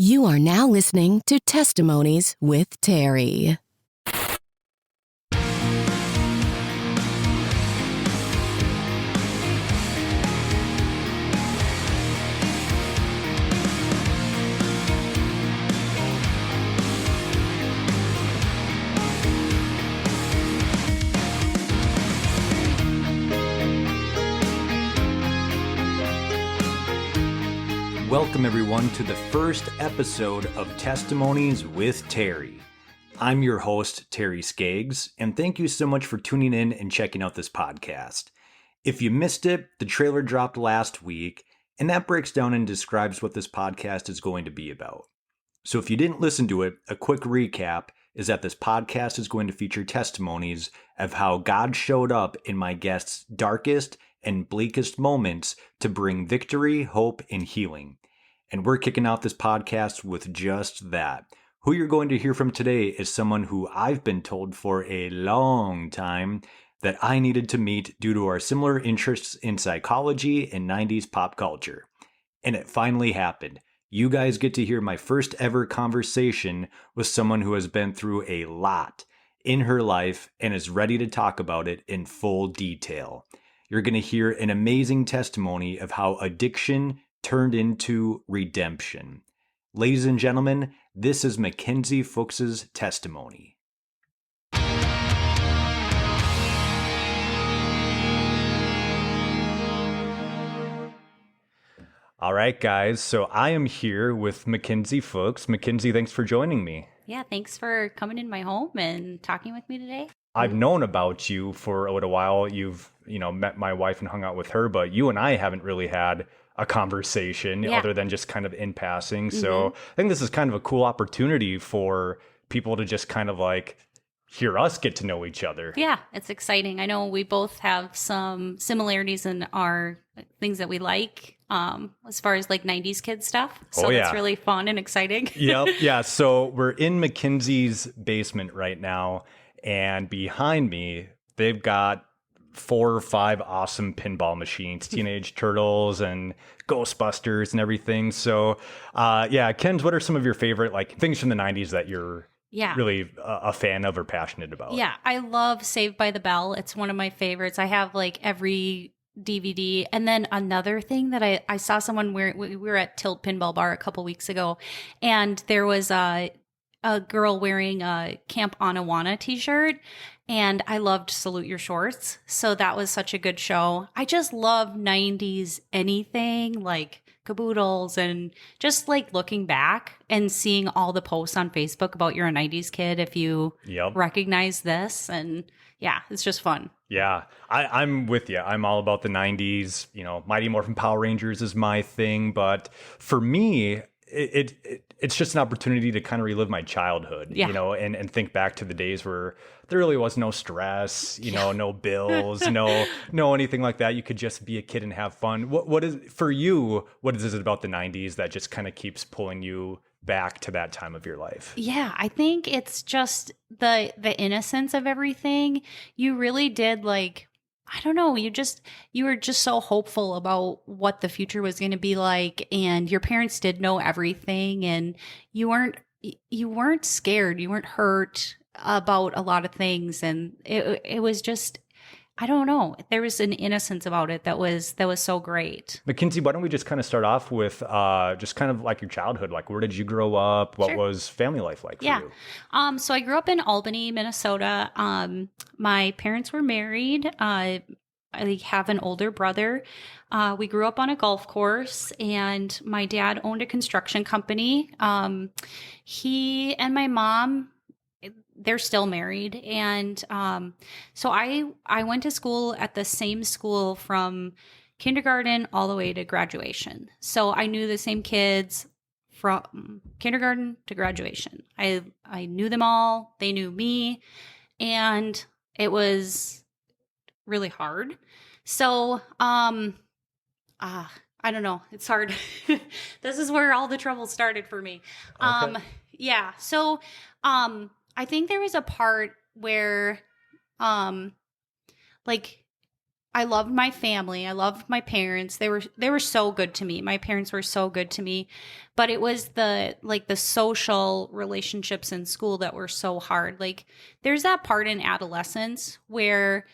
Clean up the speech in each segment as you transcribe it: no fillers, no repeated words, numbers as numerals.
You are now listening to Testimonies with Terry. Welcome everyone to the first episode of Testimonies with Terry. I'm your host, Terry Skaggs, and thank you so much for tuning in and checking out this podcast. If you missed it, the trailer dropped last week, and that breaks down and describes what this podcast is going to be about. So if you didn't listen to it, a quick recap is that this podcast is going to feature testimonies of how God showed up in my guests' darkest and bleakest moments to bring victory, hope, and healing. And we're kicking off this podcast with just that. Who you're going to hear from today is someone who I've been told for a long time that I needed to meet due to our similar interests in psychology and 90s pop culture. And it finally happened. You guys get to hear my first ever conversation with someone who has been through a lot in her life and is ready to talk about it in full detail. You're going to hear an amazing testimony of how addiction turned into redemption. Ladies and gentlemen, this is Mackenzie Fuchs' testimony. All right, guys. So I am here with Mackenzie Fuchs. Mackenzie, thanks for joining me. Yeah, thanks for coming in my home and talking with me today. I've known about you for a little while. You've, met my wife and hung out with her, but you and I haven't really had a conversation other than just kind of in passing. So I think this is kind of a cool opportunity for people to just kind of like hear us get to know each other. Yeah, it's exciting. I know we both have some similarities in our things that we like as far as like 90s kid stuff. So it's really fun and exciting. Yep. Yeah. So we're in Mackenzie's basement right now. And behind me, they've got 4 or 5 awesome pinball machines, Teenage Turtles and Ghostbusters and everything. So, Ken, what are some of your favorite like things from the 90s that you're really a fan of or passionate about? Yeah, I love Saved by the Bell. It's one of my favorites. I have like every DVD. And then another thing that I saw someone wearing, we were at Tilt Pinball Bar a couple weeks ago, and there was a girl wearing a Camp Anawana t-shirt, and I loved Salute Your Shorts. So that was such a good show. I just love 90s anything like caboodles, and just like looking back and seeing all the posts on Facebook about you're a 90s kid if you recognize this. And yeah, it's just fun. Yeah, I'm with you. I'm all about the 90s. Mighty Morphin Power Rangers is my thing. But for me, it's just an opportunity to kind of relive my childhood, and think back to the days where there really was no stress, no bills, no anything like that. You could just be a kid and have fun. What is for you? What is it about the 90s that just kind of keeps pulling you back to that time of your life? Yeah, I think it's just the innocence of everything. You really did like, I don't know, you were just so hopeful about what the future was going to be like, and your parents did know everything, and you weren't scared, you weren't hurt about a lot of things, and it was just, I don't know, there was an innocence about it that was so great. Mackenzie, why don't we just kind of start off with just kind of like your childhood, like where did you grow up? What was family life like for you? So I grew up in Albany, Minnesota. My parents were married. I have an older brother. We grew up on a golf course, and my dad owned a construction company. He and my mom, they're still married. And so I went to school at the same school from kindergarten all the way to graduation. So I knew the same kids from kindergarten to graduation. I knew them all. They knew me. And it was really hard. So I don't know. It's hard. This is where all the trouble started for me. Okay. So I think there was a part where like I loved my family. I loved my parents. They were so good to me. My parents were so good to me. But it was the social relationships in school that were so hard. Like there's that part in adolescence where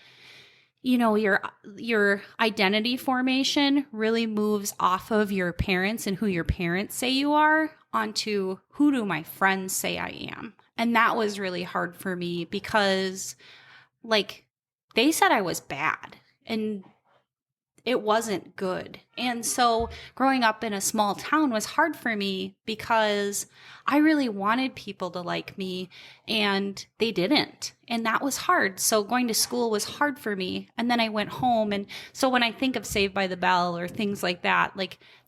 your identity formation really moves off of your parents and who your parents say you are onto who do my friends say I am. And that was really hard for me because like they said I was bad and it wasn't good. And so growing up in a small town was hard for me because I really wanted people to like me and they didn't. And that was hard. So going to school was hard for me. And then I went home. And so when I think of Saved by the Bell or things like that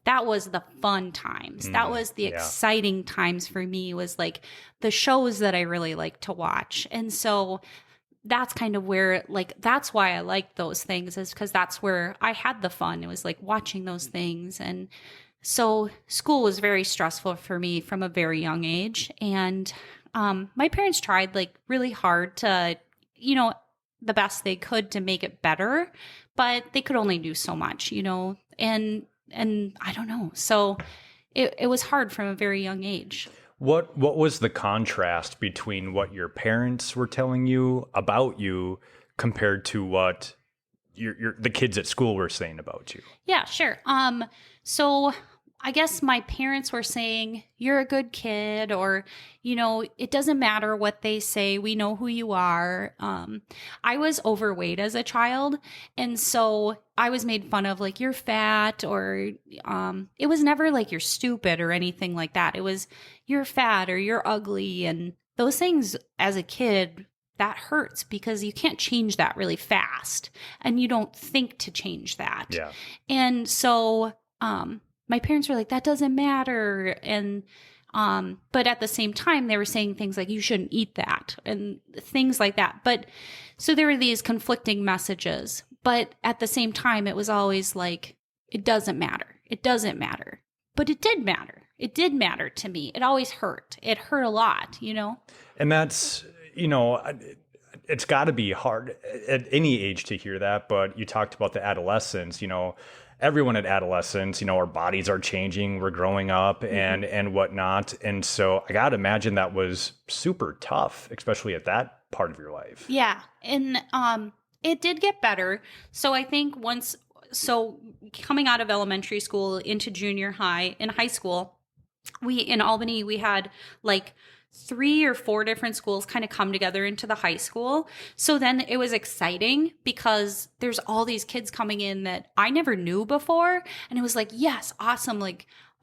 was the fun times. That was the exciting times for me, was like the shows that I really liked to watch. And so that's kind of where, that's why I liked those things, is because that's where I had the fun. It was like watching those things. And so school was very stressful for me from a very young age. And my parents tried really hard to, the best they could to make it better, but they could only do so much, and I don't know. So it was hard from a very young age. What was the contrast between what your parents were telling you about you compared to what the kids at school were saying about you? Yeah, sure. So I guess my parents were saying, you're a good kid, or, it doesn't matter what they say. We know who you are. I was overweight as a child. And so I was made fun of, you're fat, or it was never you're stupid or anything like that. It was, you're fat or you're ugly. And those things as a kid, that hurts because you can't change that really fast. And you don't think to change that. Yeah. And so, my parents were like, that doesn't matter. And, but at the same time, they were saying things like, you shouldn't eat that and things like that. But so there were these conflicting messages, but at the same time, it was always like, it doesn't matter. It doesn't matter. But it did matter. It did matter to me. It always hurt. It hurt a lot, And that's, it's got to be hard at any age to hear that. But you talked about the adolescence, everyone at adolescence, our bodies are changing, we're growing up and whatnot. And so I got to imagine that was super tough, especially at that part of your life. Yeah. And it did get better. So I think coming out of elementary school into junior high, in high school, in Albany, we had 3 or 4 different schools kind of come together into the high school. So then it was exciting because there's all these kids coming in that I never knew before. And it was yes, awesome.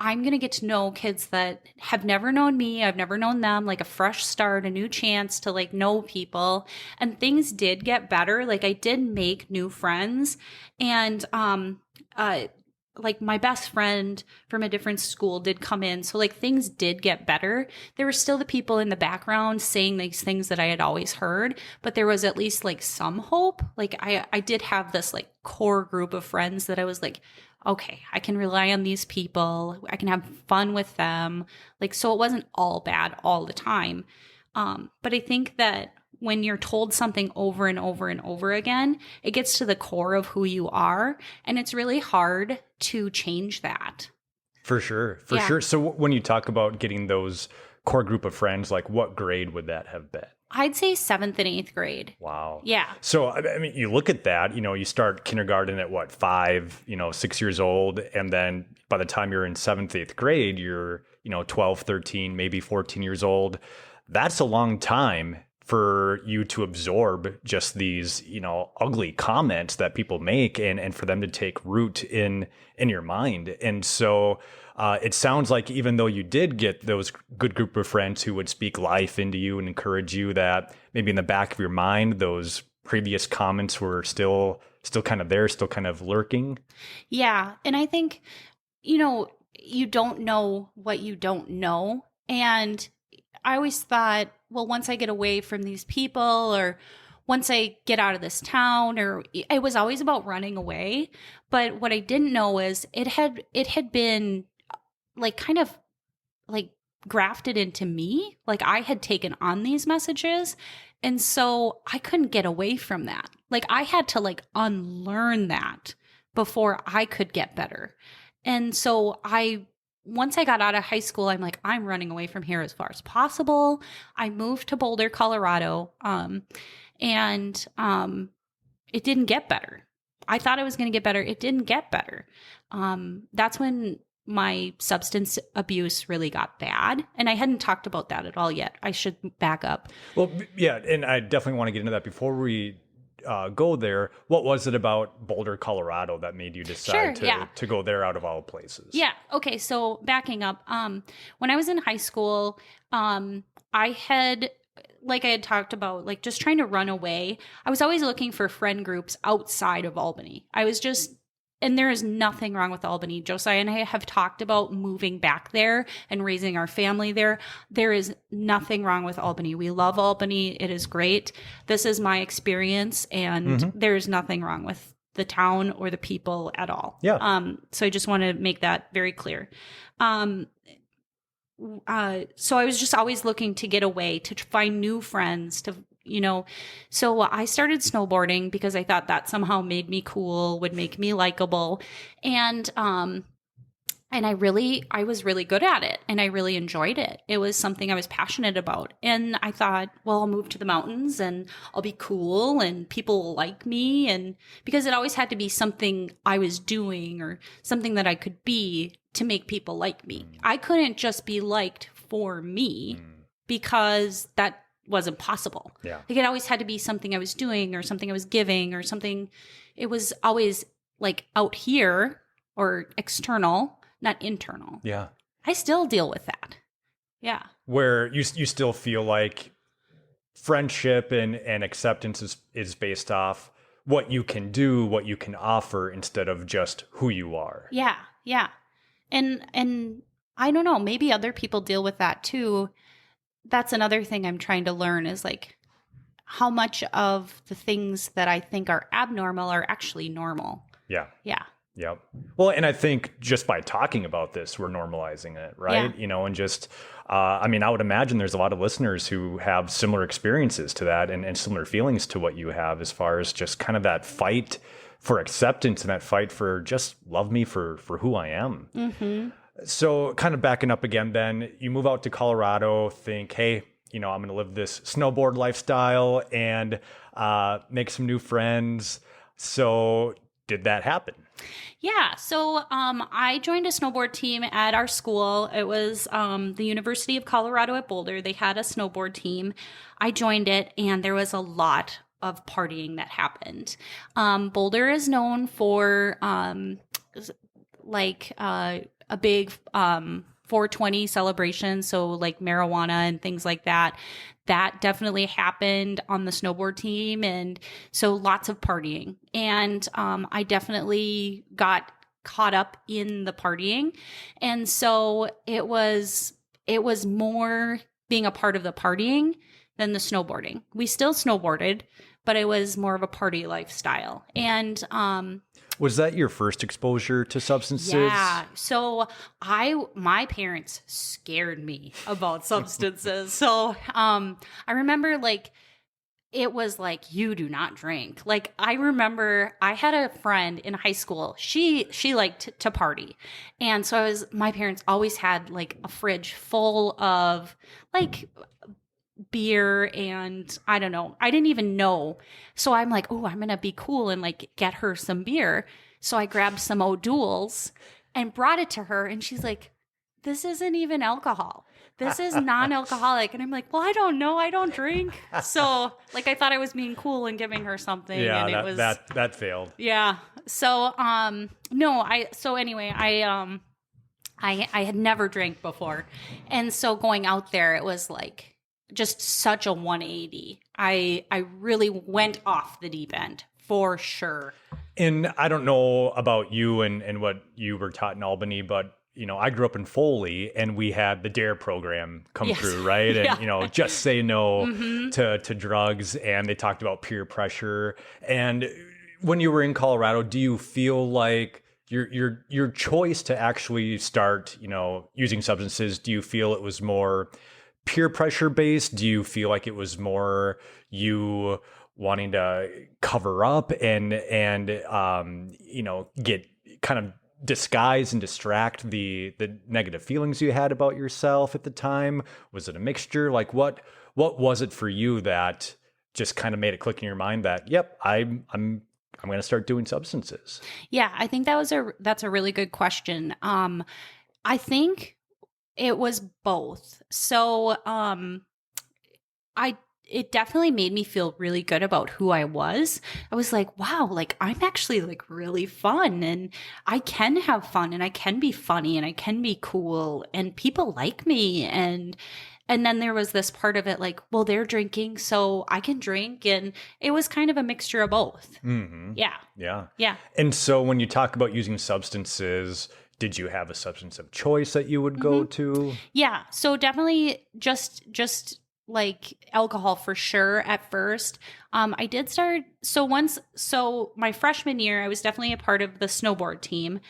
I'm going to get to know kids that have never known me. I've never known them, a fresh start, a new chance to know people. And things did get better. I did make new friends. And, my best friend from a different school did come in. So things did get better. There were still the people in the background saying these things that I had always heard, but there was at least some hope. I did have this core group of friends that I was okay, I can rely on these people. I can have fun with them. So it wasn't all bad all the time. But I think that when you're told something over and over and over again, it gets to the core of who you are. And it's really hard to change that. For sure. For sure. So when you talk about getting those core group of friends, what grade would that have been? I'd say 7th and 8th grade. Wow. Yeah. So, I mean, you look at that, you start kindergarten at 5, 6 years old. And then by the time you're in 7th, 8th grade, you're, 12, 13, maybe 14 years old. That's a long time for you to absorb just these, ugly comments that people make and for them to take root in your mind. And so it sounds like even though you did get those good group of friends who would speak life into you and encourage you, that maybe in the back of your mind, those previous comments were still kind of there, still kind of lurking. Yeah. And I think, you don't know what you don't know. And I always thought, well, once I get away from these people, or once I get out of this town, or it was always about running away. But what I didn't know is it had been kind of grafted into me. Like I had taken on these messages. And so I couldn't get away from that. Like I had to like unlearn that before I could get better. And so once I got out of high school, I'm like, I'm running away from here as far as possible. I moved to Boulder, Colorado. And it didn't get better. I thought it was going to get better. It didn't get better. That's when my substance abuse really got bad. And I hadn't talked about that at all yet. I should back up. Well, yeah, and I definitely want to get into that. Before we go there, what was it about Boulder, Colorado that made you decide to go there out of all places? Yeah. Okay. So backing up, when I was in high school, I had, like I had talked about, like just trying to run away. I was always looking for friend groups outside of Albany. And there is nothing wrong with Albany. Josiah and I have talked about moving back there and raising our family there. There is nothing wrong with Albany. We love Albany. It is great. This is my experience, and there's nothing wrong with the town or the people at all. Yeah. So I just want to make that very clear. So I was just always looking to get away, to find new friends, so I started snowboarding because I thought that somehow made me cool, would make me likable. And I was really good at it, and I really enjoyed it. It was something I was passionate about. And I thought, well, I'll move to the mountains and I'll be cool and people will like me. And because it always had to be something I was doing or something that I could be to make people like me. I couldn't just be liked for me because that wasn't possible. Yeah. Like it always had to be something I was doing or something I was giving or something. It was always like out here or external, not internal. Yeah. I still deal with that. Yeah. Where you still feel like friendship and acceptance is based off what you can do, what you can offer instead of just who you are. Yeah. Yeah. And I don't know, maybe other people deal with that too. That's another thing I'm trying to learn is like how much of the things that I think are abnormal are actually normal. Yeah. Yeah. Yep. Well, and I think just by talking about this, we're normalizing it, right? Yeah. And just, I would imagine there's a lot of listeners who have similar experiences to that and similar feelings to what you have as far as just kind of that fight for acceptance and that fight for just love me for who I am. Mm-hmm. So kind of backing up again, then you move out to Colorado, think, hey, I'm going to live this snowboard lifestyle and make some new friends. So did that happen? Yeah. So I joined a snowboard team at our school. It was the University of Colorado at Boulder. They had a snowboard team. I joined it, and there was a lot of partying that happened. Boulder is known for a big 420 celebration, so like marijuana and things like that. That definitely happened on the snowboard team, and so lots of partying. And I definitely got caught up in the partying, and so it was more being a part of the partying than the snowboarding. We still snowboarded, but it was more of a party lifestyle. And was that your first exposure to substances? Yeah. So my parents scared me about substances. So I remember it was like, you do not drink. Like I remember I had a friend in high school. She liked to party. And so my parents always had like a fridge full of like beer and I don't know. I didn't even know. So I'm like, oh, I'm going to be cool and like get her some beer. So I grabbed some O'Doul's and brought it to her. And she's like, this isn't even alcohol. This is non-alcoholic. And I'm like, well, I don't know. I don't drink. So like, I thought I was being cool and giving her something. Yeah, and that failed. Yeah. So, I had never drank before. And so going out there, it was like, just such a 180. I really went off the deep end for sure. And I don't know about you and what you were taught in Albany, but I grew up in Foley and we had the DARE program come through, right? Yeah. And just say no to drugs, and they talked about peer pressure. And when you were in Colorado, do you feel like your choice to actually start, using substances, do you feel it was more peer pressure based? Do you feel like it was more you wanting to cover up and get kind of disguise and distract the negative feelings you had about yourself at the time? Was it a mixture? Like what was it for you that just kind of made it click in your mind that, yep, I'm going to start doing substances? Yeah, I think that's a really good question. I think it was both. So, it definitely made me feel really good about who I was. I was like, wow, like I'm actually like really fun, and I can have fun, and I can be funny, and I can be cool, and people like me. And then there was this part of it like, well, they're drinking, so I can drink. And it was kind of a mixture of both. Mm-hmm. Yeah. Yeah. Yeah. And so when you talk about using substances, did you have a substance of choice that you would go to? Yeah. So definitely just like alcohol for sure at first. I did start, so my freshman year, I was definitely a part of the snowboard team.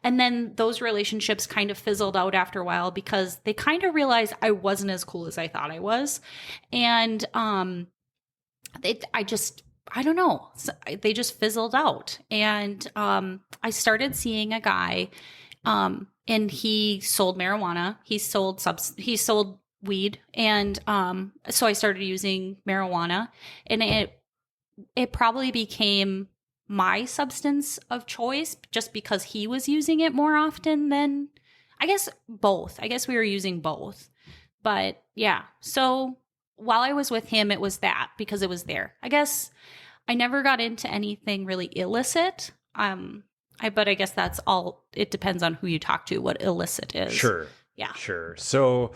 And then those relationships kind of fizzled out after a while because they kind of realized I wasn't as cool as I thought I was. And I don't know. They just fizzled out. And I started seeing a guy, and he sold marijuana. He sold weed. And so I started using marijuana, and it probably became my substance of choice just because he was using it more often than, I guess, both. I guess we were using both. But yeah, so while I was with him, it was that because it was there. I guess I never got into anything really illicit. But I guess that's all. It depends on who you talk to, what illicit is. Sure. Yeah. Sure. So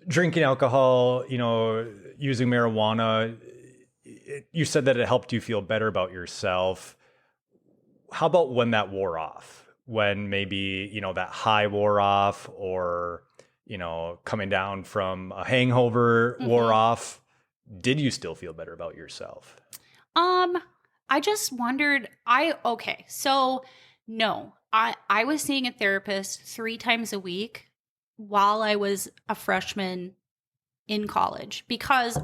drinking alcohol, using marijuana, you said that it helped you feel better about yourself. How about when that wore off? When maybe, that high wore off, or, coming down from a hangover wore off, did you still feel better about yourself? I just wondered, so no, I was seeing a therapist 3 times a week while I was a freshman in college because,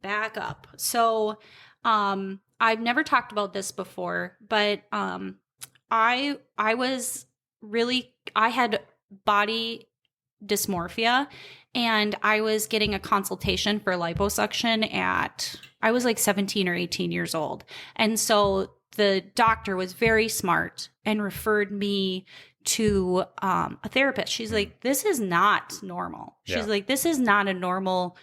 back up. So, I've never talked about this before, but, I had body dysmorphia, and I was getting a consultation for liposuction I was like 17 or 18 years old. And so the doctor was very smart and referred me to a therapist. She's like, this is not normal. She's like, this is not a normal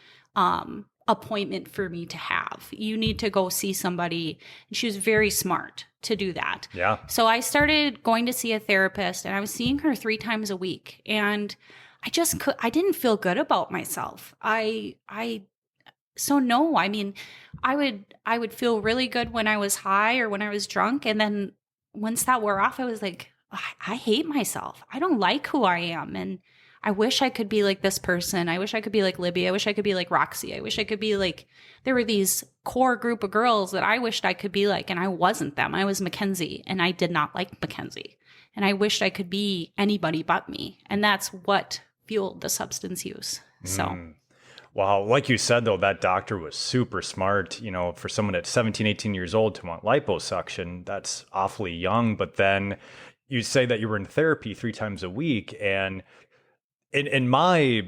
appointment for me to have. You need to go see somebody. And she was very smart to do that. Yeah. So I started going to see a therapist, and I was seeing her 3 times a week. And I didn't feel good about myself. So no, I mean, I would feel really good when I was high or when I was drunk. And then once that wore off, I was like, I hate myself. I don't like who I am. And I wish I could be like this person. I wish I could be like Libby. I wish I could be like Roxy. I wish I could be like, there were these core group of girls that I wished I could be like, and I wasn't them. I was Mackenzie, and I did not like Mackenzie. And I wished I could be anybody but me. And that's what fueled the substance use. So. Wow. Like you said, though, that doctor was super smart. For someone at 17, 18 years old to want liposuction, that's awfully young. But then you say that you were in therapy 3 times a week. And in my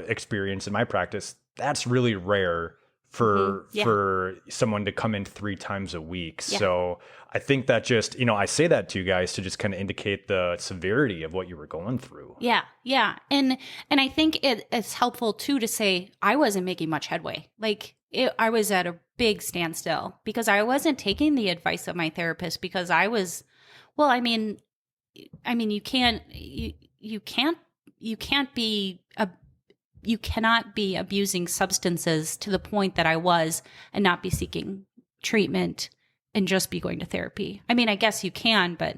experience, in my practice, that's really rare for someone to come in 3 times a week. Yeah. So I think that just, I say that to you guys to just kind of indicate the severity of what you were going through. Yeah. Yeah. And I think it's helpful too to say I wasn't making much headway. Like I was at a big standstill because I wasn't taking the advice of my therapist because I was, well, I mean, you cannot be abusing substances to the point that I was and not be seeking treatment and just be going to therapy. I mean, I guess you can, but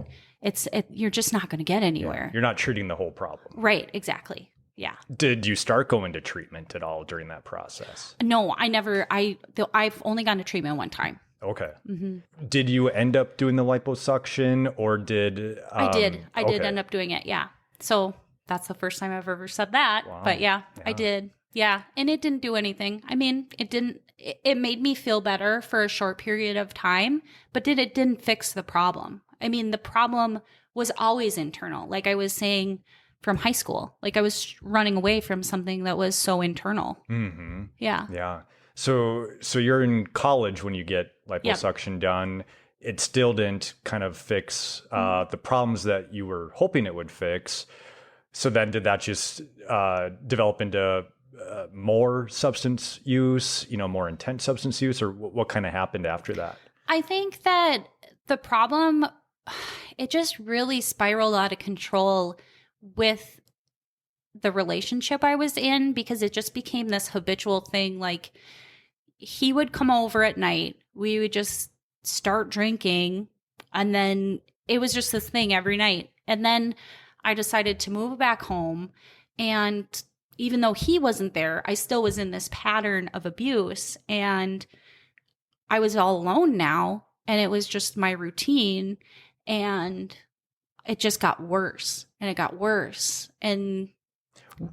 you're just not going to get anywhere. Yeah, you're not treating the whole problem. Right. Exactly. Yeah. Did you start going to treatment at all during that process? No, I never. I've only gone to treatment one time. Okay. Hmm. Did you end up doing the liposuction or did... I did. I did okay. end up doing it. Yeah. So that's the first time I've ever said that. Wow. But yeah, I Yeah. did. Yeah. And it didn't do anything. I mean, it made me feel better for a short period of time, but it didn't fix the problem. I mean, the problem was always internal. Like I was saying from high school, like I was running away from something that was so internal. Mm-hmm. Yeah. Yeah. So you're in college when you get liposuction done. It still didn't kind of fix the problems that you were hoping it would fix. So then did that just develop into more substance use, more intense substance use, or what kind of happened after that? I think that the problem, it just really spiraled out of control with the relationship I was in, because it just became this habitual thing. Like he would come over at night, we would just start drinking, and then it was just this thing every night. And then I decided to move back home, and even though he wasn't there, I still was in this pattern of abuse, and I was all alone now, and it was just my routine, and it just got worse, and it got worse. And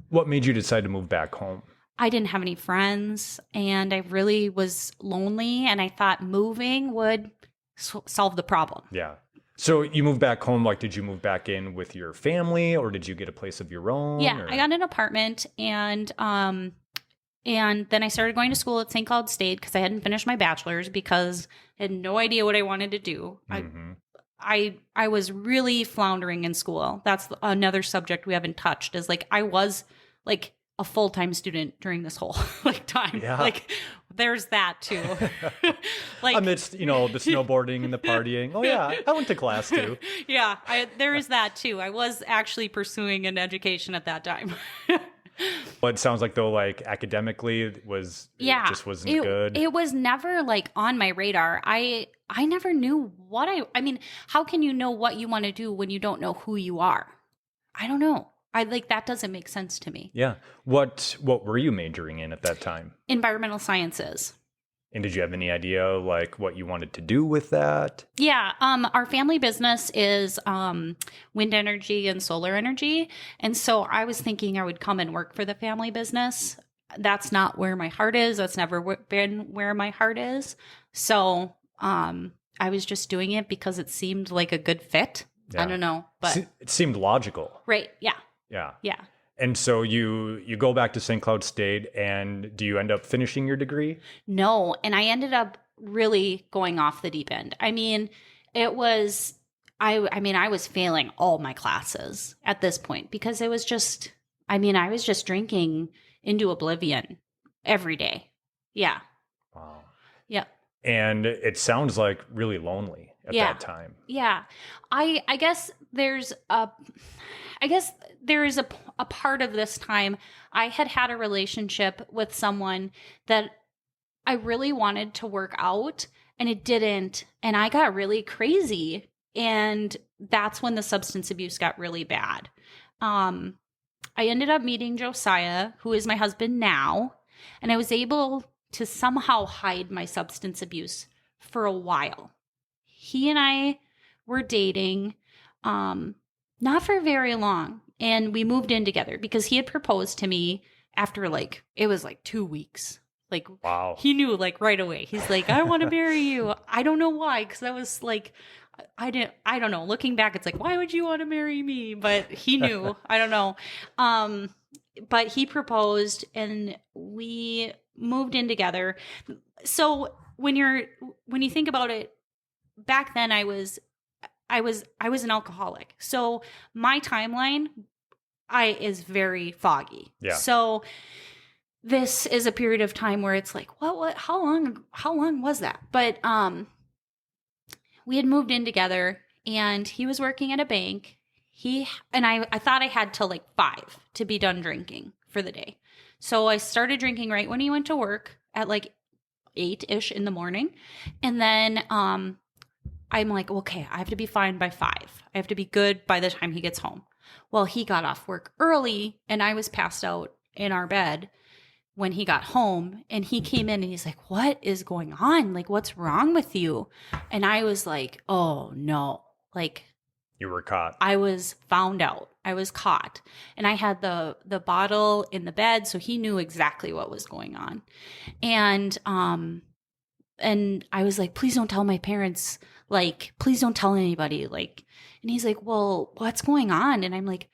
what made you decide to move back home? I didn't have any friends, and I really was lonely, and I thought moving would solve the problem. Yeah. So you moved back home, like did you move back in with your family, or did you get a place of your own? Yeah, or? I got an apartment, and then I started going to school at St. Cloud State because I hadn't finished my bachelor's, because I had no idea what I wanted to do. Mm-hmm. I was really floundering in school. That's another subject we haven't touched, is like I was like a full-time student during this whole time. Yeah. Like there's that too. Like amidst, the snowboarding and the partying. Oh yeah, I went to class too. Yeah, there is that too. I was actually pursuing an education at that time. But it sounds like though, like academically it just wasn't good. It was never like on my radar. I never knew what I mean, how can you know what you want to do when you don't know who you are? I don't know. That doesn't make sense to me. Yeah. What were you majoring in at that time? Environmental sciences. And did you have any idea like what you wanted to do with that? Yeah. Our family business is wind energy and solar energy. And so I was thinking I would come and work for the family business. That's not where my heart is. That's never been where my heart is. So I was just doing it because it seemed like a good fit. Yeah. I don't know, but it seemed logical. Right. Yeah. Yeah. Yeah. And so you go back to St. Cloud State, and do you end up finishing your degree? No. And I ended up really going off the deep end. I mean, it was, I was failing all my classes at this point, because it was just, I was just drinking into oblivion every day. Yeah. Wow. Yeah. And it sounds like really lonely at that time. Yeah. I guess there is a part of this time I had a relationship with someone that I really wanted to work out, and it didn't. And I got really crazy. And that's when the substance abuse got really bad. I ended up meeting Josiah, who is my husband now, and I was able to somehow hide my substance abuse for a while. He and I were dating, not for very long. And we moved in together because he had proposed to me after it was 2 weeks. Wow. He knew right away. He's like, I want to marry you. I don't know why. Cause I was I don't know. Looking back, it's like, why would you want to marry me? But he knew. I don't know. But he proposed, and we moved in together. So when you think about it, back then I was an alcoholic. So my timeline is very foggy. Yeah. So this is a period of time where it's like, how long was that? But we had moved in together, and he was working at a bank. I thought I had till 5 to be done drinking for the day. So I started drinking right when he went to work at 8-ish in the morning. And then I'm like, okay, I have to be fine by 5. I have to be good by the time he gets home. Well, he got off work early, and I was passed out in our bed when he got home, and he came in and he's like, what is going on? Like, what's wrong with you? And I was like, oh no, like You were caught. I was found out. I was caught. And I had the bottle in the bed, so he knew exactly what was going on. And I was like, please don't tell my parents, like, please don't tell anybody. Like, and he's like, well, what's going on? And I'm like,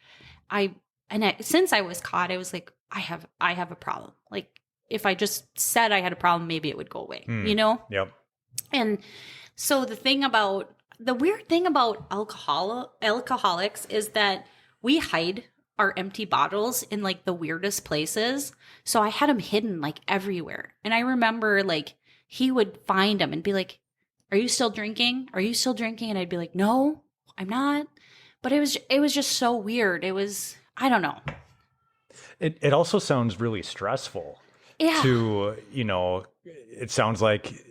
since I was caught, I was like, I have a problem. Like, if I just said I had a problem, maybe it would go away, you know? Yep. And so the weird thing about alcoholics is that we hide our empty bottles in like the weirdest places. So I had them hidden like everywhere. And I remember like he would find them and be like, are you still drinking? Are you still drinking? And I'd be like, no, I'm not. But it was just so weird. It was, I don't know. It also sounds really stressful. Yeah. To, it sounds like,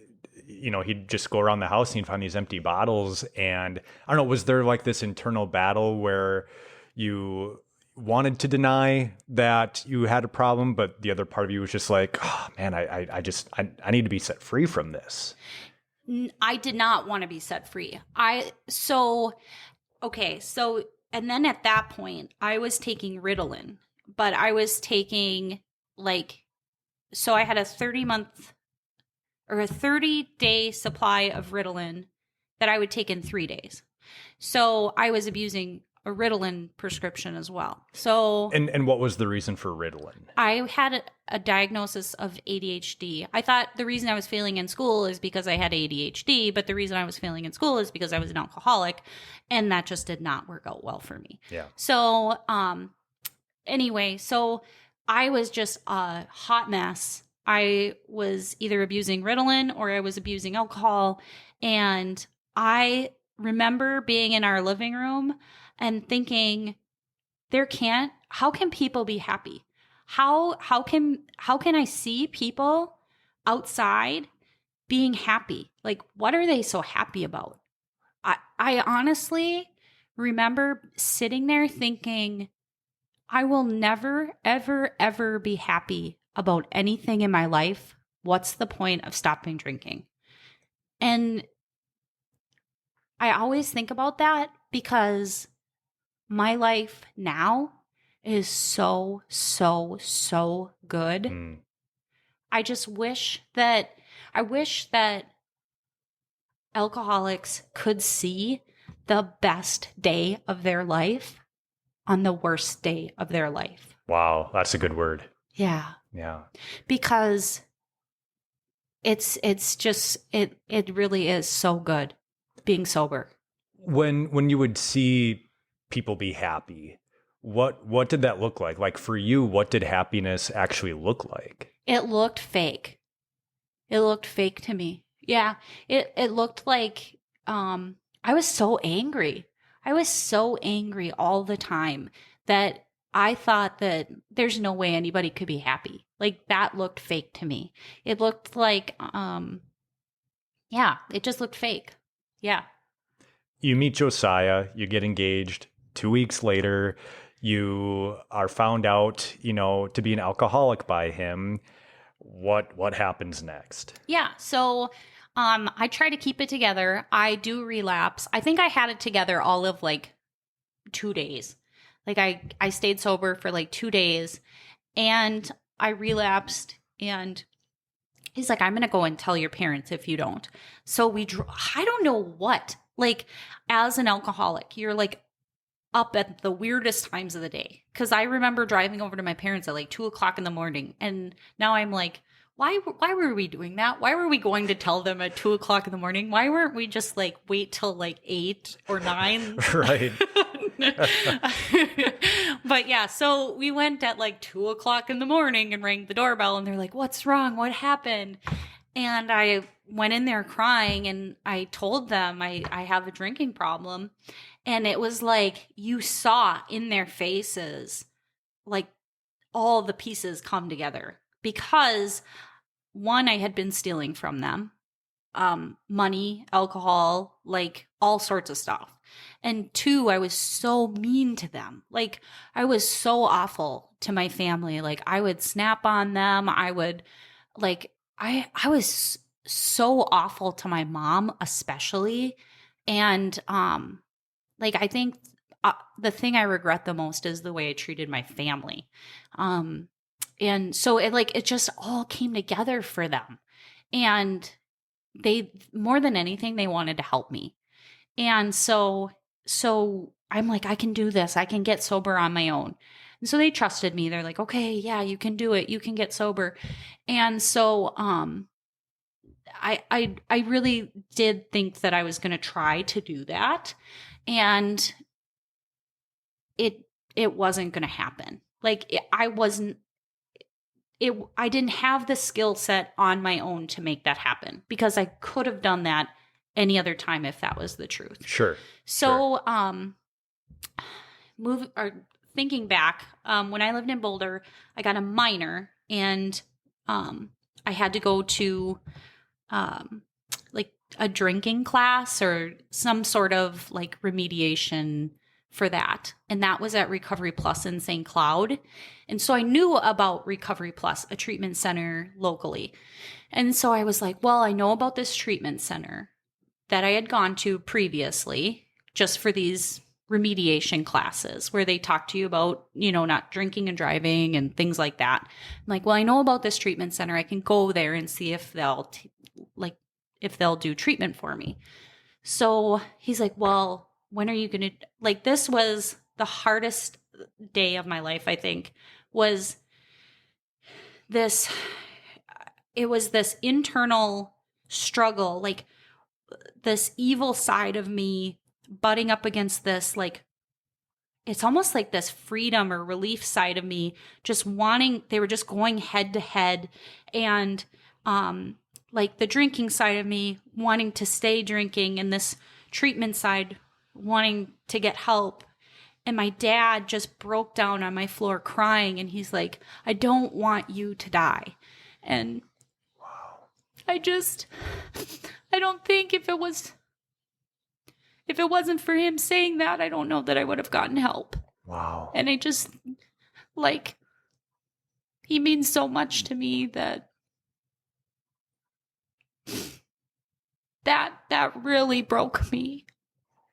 he'd just go around the house and he'd find these empty bottles. And I don't know, was there like this internal battle where you wanted to deny that you had a problem, but the other part of you was just like, oh man, I need to be set free from this? I did not want to be set free. And then at that point, I was taking Ritalin, but I was taking so I had a 30-day supply of Ritalin that I would take in 3 days. So I was abusing a Ritalin prescription as well. So and what was the reason for Ritalin? I had a diagnosis of ADHD. I thought the reason I was failing in school is because I had ADHD, but the reason I was failing in school is because I was an alcoholic, and that just did not work out well for me. Yeah. So anyway, so I was just a hot mess. I was either abusing Ritalin or I was abusing alcohol, and I remember being in our living room and thinking, how can people be happy? How can I see people outside being happy? Like, what are they so happy about? I honestly remember sitting there thinking, I will never, ever, ever be happy about anything in my life. What's the point of stopping drinking? And I always think about that because my life now is so, so, so good. I wish that alcoholics could see the best day of their life on the worst day of their life. Wow, that's a good word. Yeah. Yeah. Because it's just it really is so good being sober. When you would see people be happy, what did that look like? Like for you, what did happiness actually look like? It looked fake. It looked fake to me. Yeah. It looked like I was so angry. I was so angry all the time that I thought that there's no way anybody could be happy. Like that looked fake to me. It looked like it just looked fake. Yeah. You meet Josiah, you get engaged. 2 weeks later, you are found out, to be an alcoholic by him. What happens next? Yeah. So I try to keep it together. I do relapse. I think I had it together all of 2 days. Like I stayed sober for 2 days and I relapsed, and he's like, I'm going to go and tell your parents if you don't. So I don't know what, as an alcoholic, you're up at the weirdest times of the day. Cause I remember driving over to my parents at 2:00 in the morning. And now I'm like, why were we doing that? Why were we going to tell them at 2:00 in the morning? Why weren't we just wait till 8 or 9? Right. But yeah, so we went at 2:00 in the morning and rang the doorbell, and they're like, what's wrong? What happened? And I went in there crying, and I told them I have a drinking problem. And it was you saw in their faces, all the pieces come together. Because one, I had been stealing from them. money, alcohol, like all sorts of stuff. And 2, I was so mean to them. Like I was so awful to my family. Like I would snap on them. I would like, I was so awful to my mom, especially. And, like, I think the thing I regret the most is the way I treated my family. And so it just all came together for them. And they, more than anything, they wanted to help me. And so I'm like, I can do this. I can get sober on my own. And so they trusted me. They're like, okay, yeah, you can do it. You can get sober. And so, I really did think that I was going to try to do that. And it wasn't going to happen. Like I didn't have the skill set on my own to make that happen, because I could have done that any other time if that was the truth. Sure. So, thinking back, when I lived in Boulder, I got a minor, and I had to go to like a drinking class or some sort of like remediation for that. And that was at Recovery Plus in St. Cloud. And so I knew about Recovery Plus, a treatment center locally. And so I was like, well, I know about this treatment center that I had gone to previously just for these remediation classes where they talk to you about, not drinking and driving and things like that. I'm like, well, I know about this treatment center. I can go there and see if they'll do treatment for me. So he's like, well, when are you going to, like, this was the hardest day of my life, I think, was this, it was this internal struggle, like this evil side of me butting up against this, like, it's almost like this freedom or relief side of me, just wanting, they were just going head to head. And, like the drinking side of me wanting to stay drinking, and this treatment side wanting to get help. And my dad just broke down on my floor crying, and he's like, I don't want you to die. And wow. I don't think if it wasn't for him saying that, I don't know that I would have gotten help. Wow. And I just, like, he means so much to me that really broke me.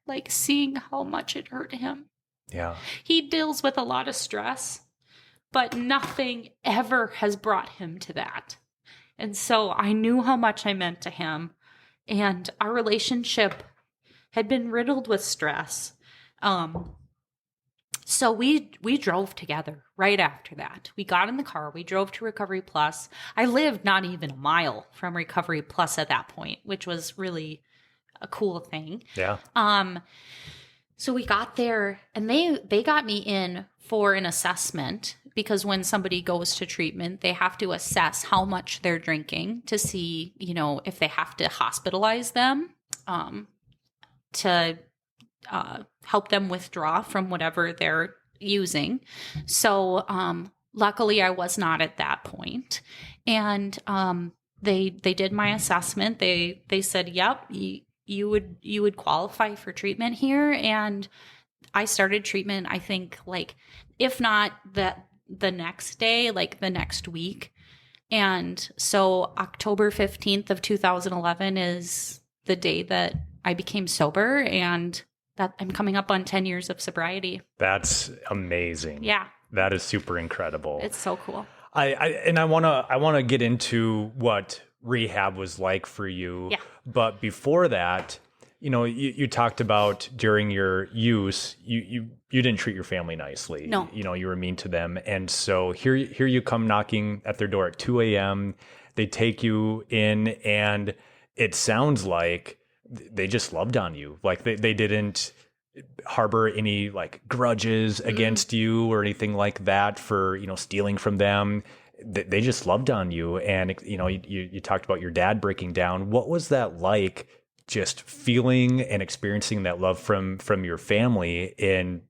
Like, seeing how much it hurt him. Yeah. He deals with a lot of stress, but nothing ever has brought him to that. And so I knew how much I meant to him, and our relationship had been riddled with stress. So we drove together right after that. We got in the car. We drove to Recovery Plus. I lived not even a mile from Recovery Plus at that point, which was really a cool thing. Yeah. So we got there, and they got me in for an assessment, because when somebody goes to treatment, they have to assess how much they're drinking to see, if they have to hospitalize them to help them withdraw from whatever they're using. So luckily, I was not at that point. And they did my assessment. They said, yep, you would qualify for treatment here. And I started treatment, I think, like, if not the next day, like the next week. And so October 15th of 2011 is the day that I became sober, and that I'm coming up on 10 years of sobriety. That's amazing. Yeah. That is super incredible. It's so cool. I want to get into what rehab was like for you. Yeah. But before that, you talked about during your use, you didn't treat your family nicely. No. You were mean to them. And so here you come knocking at their door at 2 a.m. They take you in, and it sounds like they just loved on you. Like they didn't harbor any like grudges against you or anything like that for, stealing from them. They just loved on you. And, you talked about your dad breaking down. What was that like, just feeling and experiencing that love from your family? And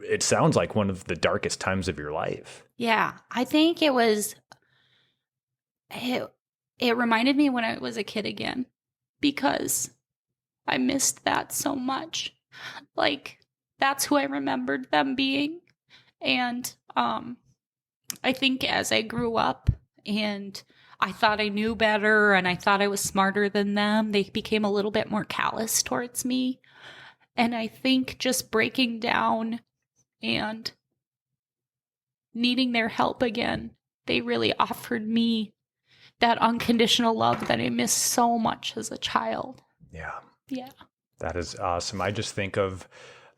it sounds like one of the darkest times of your life. Yeah. I think it reminded me when I was a kid again. because I missed that so much. Like, that's who I remembered them being. And I think as I grew up and I thought I knew better and I thought I was smarter than them, they became a little bit more callous towards me. And I think just breaking down and needing their help again, they really offered me that unconditional love that I missed so much as a child. Yeah. Yeah. That is awesome. I just think of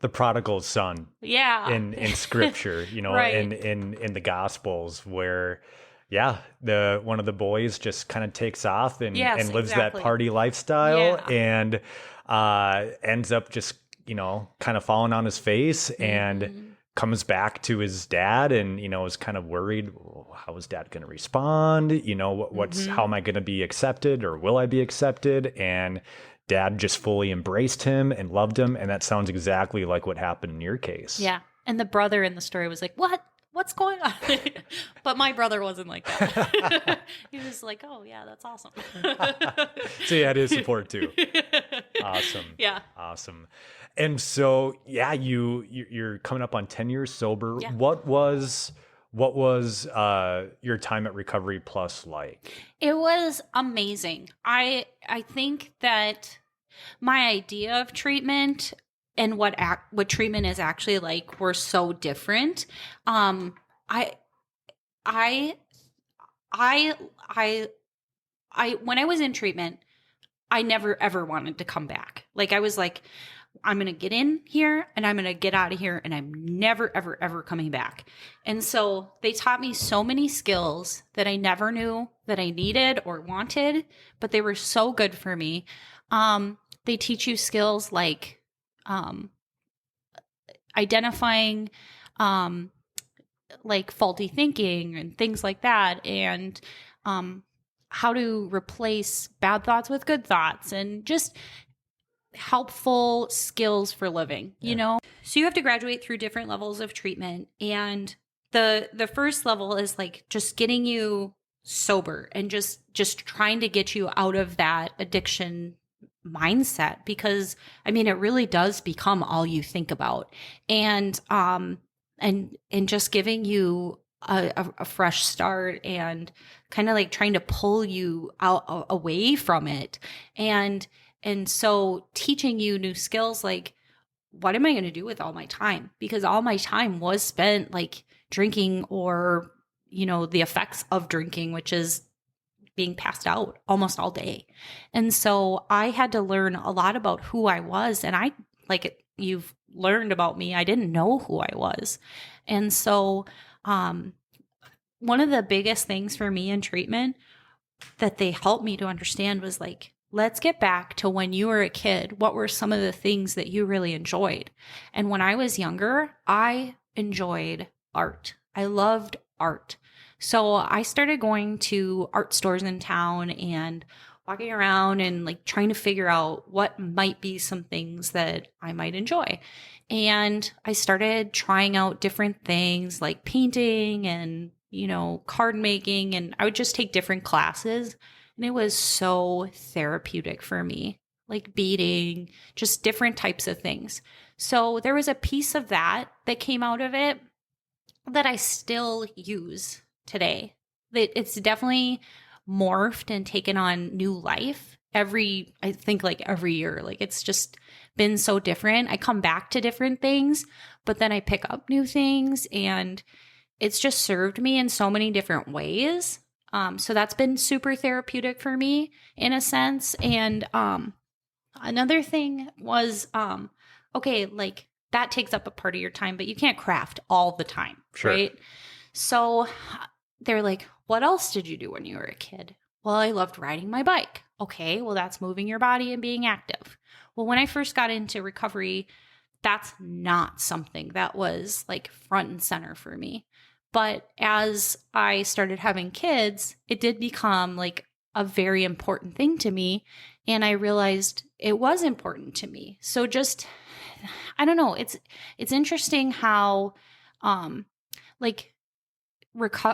the prodigal son in scripture, Right. in the gospels where, one of the boys just kind of takes off and lives that party lifestyle and ends up just, kind of falling on his face and comes back to his dad and, is kind of worried, how is dad going to respond? How am I going to be accepted, or will I be accepted? And dad just fully embraced him and loved him. And that sounds exactly like what happened in your case. Yeah. And the brother in the story was like, what's going on? But my brother wasn't like that. He was like, oh yeah, that's awesome. So you had his support too. Awesome. Yeah. Awesome. And so, you're coming up on 10 years sober. Yeah. What was your time at Recovery Plus like? It was amazing. I think that my idea of treatment and what treatment is actually like were so different. When I was in treatment, I never ever wanted to come back. Like, I was like, I'm going to get in here and I'm going to get out of here, and I'm never, ever, ever coming back. And so they taught me so many skills that I never knew that I needed or wanted, but they were so good for me. They teach you skills like identifying like faulty thinking and things like that, and how to replace bad thoughts with good thoughts, and just helpful skills for living, So you have to graduate through different levels of treatment. And the first level is like just getting you sober and just trying to get you out of that addiction mindset, because it really does become all you think about. And just giving you a fresh start and kind of like trying to pull you out away from it. And so teaching you new skills, like, what am I going to do with all my time? Because all my time was spent like drinking or, the effects of drinking, which is being passed out almost all day. And so I had to learn a lot about who I was. And you've learned about me, I didn't know who I was. And so one of the biggest things for me in treatment that they helped me to understand was like, let's get back to when you were a kid. What were some of the things that you really enjoyed? And when I was younger, I enjoyed art. I loved art. So I started going to art stores in town and walking around and like trying to figure out what might be some things that I might enjoy. And I started trying out different things like painting and, card making, and I would just take different classes. And it was so therapeutic for me, like beading, just different types of things. So there was a piece of that came out of it that I still use today. It's definitely morphed and taken on new life every year. Like, it's just been so different. I come back to different things, but then I pick up new things, and it's just served me in so many different ways. So that's been super therapeutic for me in a sense. And another thing was, like, that takes up a part of your time, but you can't craft all the time, sure. Right? So they're like, what else did you do when you were a kid? Well, I loved riding my bike. Okay, well, that's moving your body and being active. Well, when I first got into recovery, that's not something that was like front and center for me. But as I started having kids, it did become like a very important thing to me. And I realized it was important to me. So just, I don't know, it's interesting how,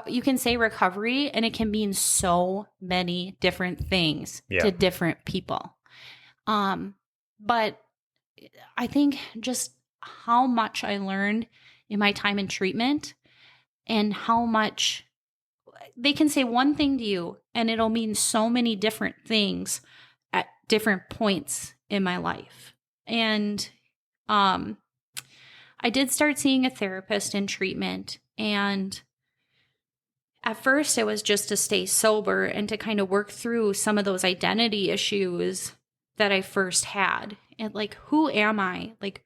you can say recovery and it can mean so many different things to different people. But I think just how much I learned in my time in treatment and how much they can say one thing to you and it'll mean so many different things at different points in my life. And I did start seeing a therapist in treatment, and at first it was just to stay sober and to kind of work through some of those identity issues that I first had. And like, who am I? Like,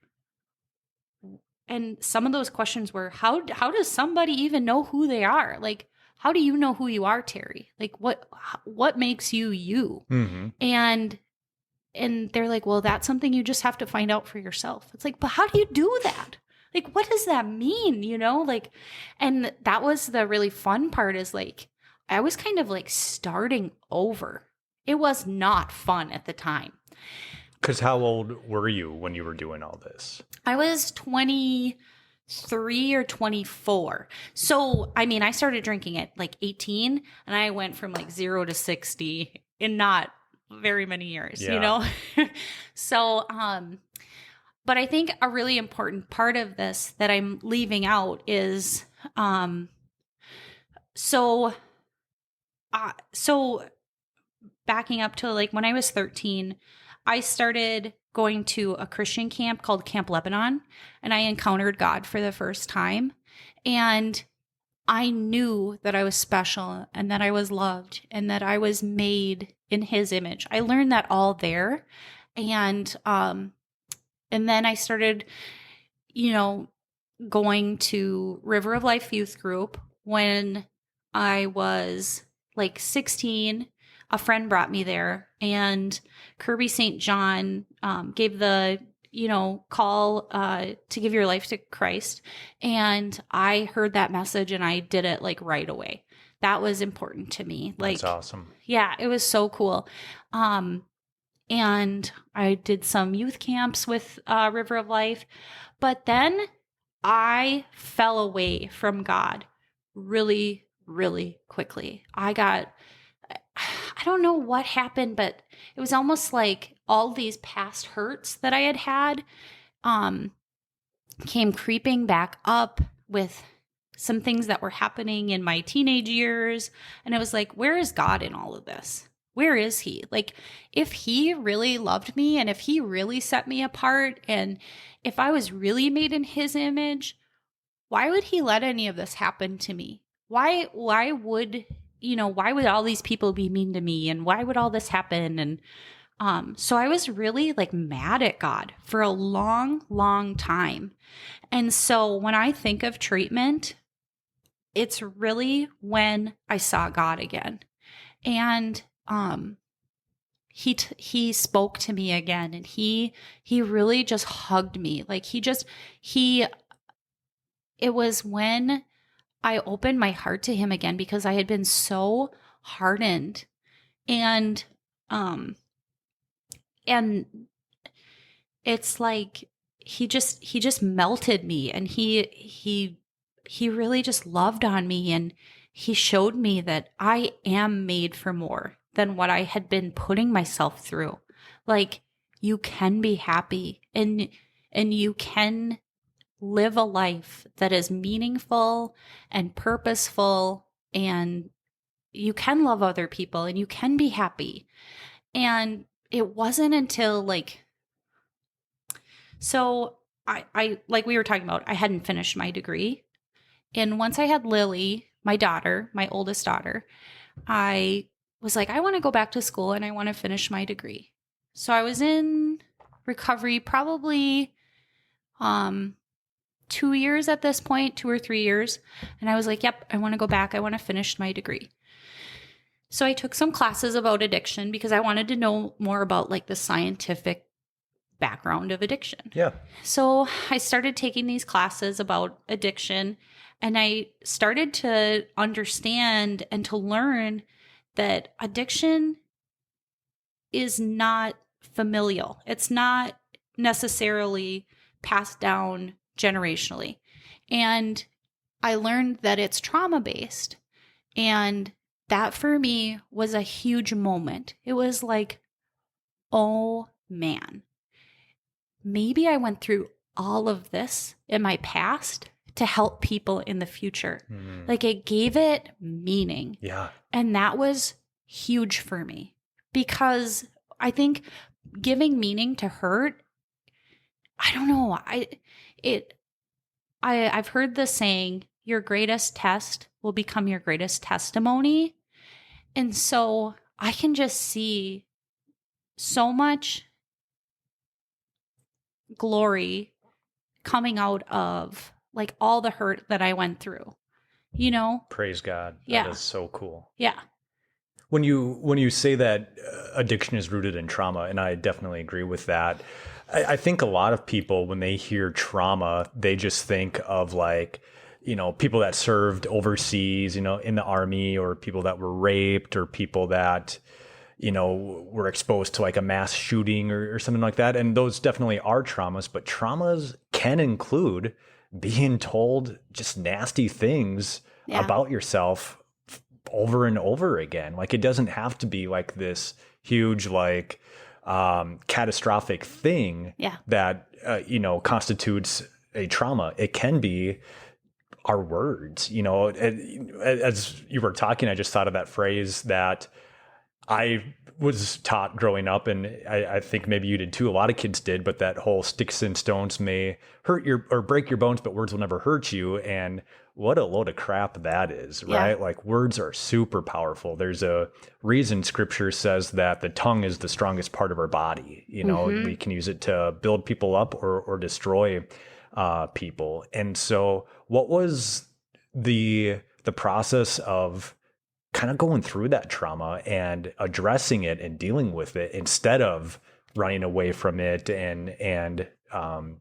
and some of those questions were, how does somebody even know who they are? Like, how do you know who you are, Terry? Like, what makes you you? Mm-hmm. And they're like, well, that's something you just have to find out for yourself. It's like, but how do you do that? Like, what does that mean? You know, like, and that was the really fun part is like, I was kind of like starting over. It was not fun at the time. Because how old were you when you were doing all this? I was 23 or 24. So, I mean, I started drinking at like 18 and I went from like 0 to 60 in not very many years, you know? So, but I think a really important part of this that I'm leaving out is, so backing up to like when I was 13, I started going to a Christian camp called Camp Lebanon, and I encountered God for the first time. And I knew that I was special and that I was loved and that I was made in His image. I learned that all there. And then I started, going to River of Life Youth Group when I was like 16. A friend brought me there, and Kirby St. John gave the call to give your life to Christ. And I heard that message and I did it like right away. That was important to me. Like, that's awesome. Yeah, it was so cool. And I did some youth camps with River of Life, but then I fell away from God really, really quickly. I don't know what happened, but it was almost like all these past hurts that I had came creeping back up with some things that were happening in my teenage years. And it was like, where is God in all of this? Where is He? Like, if He really loved me and if He really set me apart and if I was really made in His image, why would He let any of this happen to me? Why would all these people be mean to me? And why would all this happen? And so I was really like mad at God for a long, long time. And so when I think of treatment, it's really when I saw God again. And he spoke to me again, and he really just hugged me. Like it was when I opened my heart to Him again, because I had been so hardened, and it's like he just melted me, and he really just loved on me, and He showed me that I am made for more than what I had been putting myself through. Like, you can be happy and you can live a life that is meaningful and purposeful, and you can love other people and you can be happy. And it wasn't until so I like we were talking about, I hadn't finished my degree. And once I had Lily, my daughter, my oldest daughter, I was like, I want to go back to school and I want to finish my degree. So I was in recovery probably 2 years at this point, 2 or 3 years. And I was like, yep, I want to go back. I want to finish my degree. So I took some classes about addiction because I wanted to know more about like the scientific background of addiction. Yeah. So I started taking these classes about addiction, and I started to understand and to learn that addiction is not familial. It's not necessarily passed down generationally. And I learned that it's trauma-based. And that for me was a huge moment. It was like, oh man, maybe I went through all of this in my past to help people in the future. Like it gave it meaning. Yeah. And that was huge for me because I think giving meaning to hurt, I don't know. I've heard the saying, your greatest test will become your greatest testimony. And so I can just see so much glory coming out of like all the hurt that I went through, you know? Praise God. Yeah. That is so cool. Yeah. When you say that addiction is rooted in trauma, and I definitely agree with that, I think a lot of people, when they hear trauma, they just think of like, people that served overseas, in the army, or people that were raped, or people that, were exposed to like a mass shooting or something like that. And those definitely are traumas, but traumas can include being told just nasty things about yourself over and over again. Like it doesn't have to be like this huge, like, catastrophic thing that, constitutes a trauma. It can be our words, as you were talking, I just thought of that phrase that I was taught growing up, and I think maybe you did too. A lot of kids did, but that whole sticks and stones may hurt or break your bones, but words will never hurt you. And what a load of crap that is, right? Like words are super powerful. There's a reason scripture says that the tongue is the strongest part of our body. We can use it to build people up or destroy people. And so what was the process of kind of going through that trauma and addressing it and dealing with it instead of running away from it and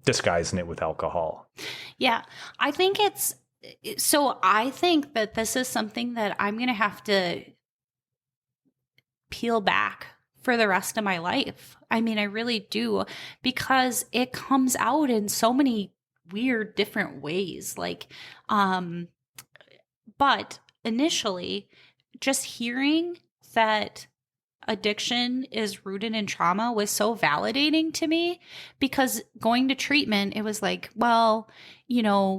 disguising it with alcohol? Yeah, I think I think that this is something that I'm going to have to peel back for the rest of my life. I mean, I really do, because it comes out in so many weird different ways. Like, but initially, just hearing that addiction is rooted in trauma was so validating to me, because going to treatment, it was like, well, it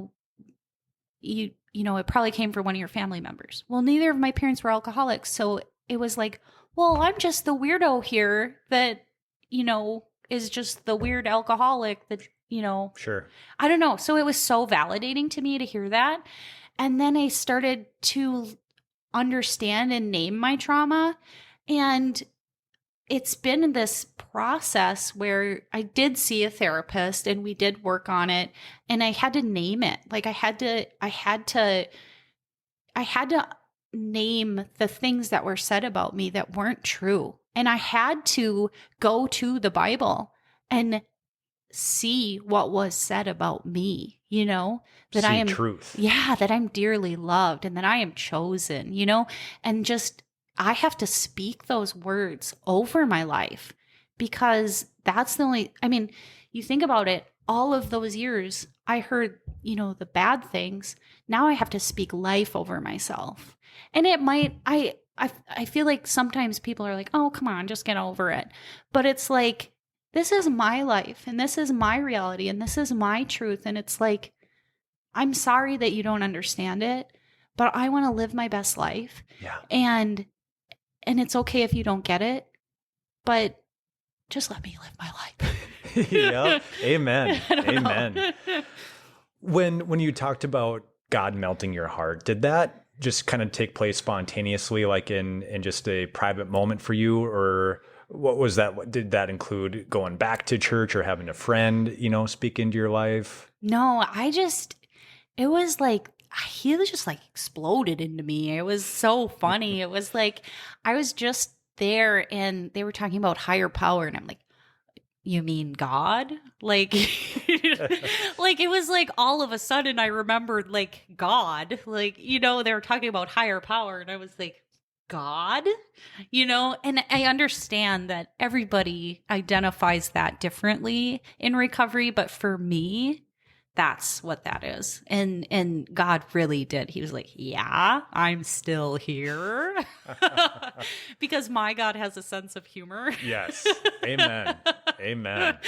probably came from one of your family members. Well, neither of my parents were alcoholics. So it was like, well, I'm just the weirdo here that, is just the weird alcoholic that, Sure. I don't know. So it was so validating to me to hear that. And then I started to understand and name my trauma. And it's been this process where I did see a therapist and we did work on it, and I had to name it. Like I had to name the things that were said about me that weren't true. And I had to go to the Bible and see what was said about me, that see I am truth. Yeah, that I'm dearly loved and that I am chosen, and just, I have to speak those words over my life, because that's the only, you think about it, all of those years I heard, the bad things. Now I have to speak life over myself. And it might, I feel like sometimes people are like, oh, come on, just get over it. But it's like, this is my life and this is my reality and this is my truth. And it's like, I'm sorry that you don't understand it, but I want to live my best life. Yeah. And it's okay if you don't get it, but just let me live my life. Yeah. Amen. Amen. When you talked about God melting your heart, did that just kind of take place spontaneously, like in just a private moment for you? Or what was that? Did that include going back to church or having a friend, speak into your life? No, it was like, he just like exploded into me. It was so funny. It was like, I was just there and they were talking about higher power. And I'm like, you mean God? Like, like it was like all of a sudden I remembered like God, like, they were talking about higher power. And I was like, God, and I understand that everybody identifies that differently in recovery. But for me, that's what that is. And God really did. He was like, yeah, I'm still here. Because my God has a sense of humor. Yes. Amen. Amen.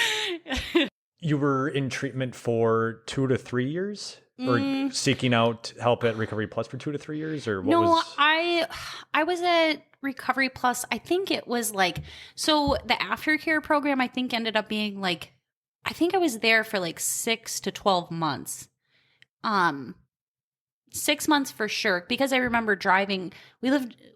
You were in treatment for 2 to 3 years? Or seeking out help at Recovery Plus for 2 to 3 years? Or what No, was... I was at Recovery Plus. I think it was like, so the aftercare program, I think ended up being like, I think I was there for like 6 to 12 months. 6 months for sure, because I remember driving,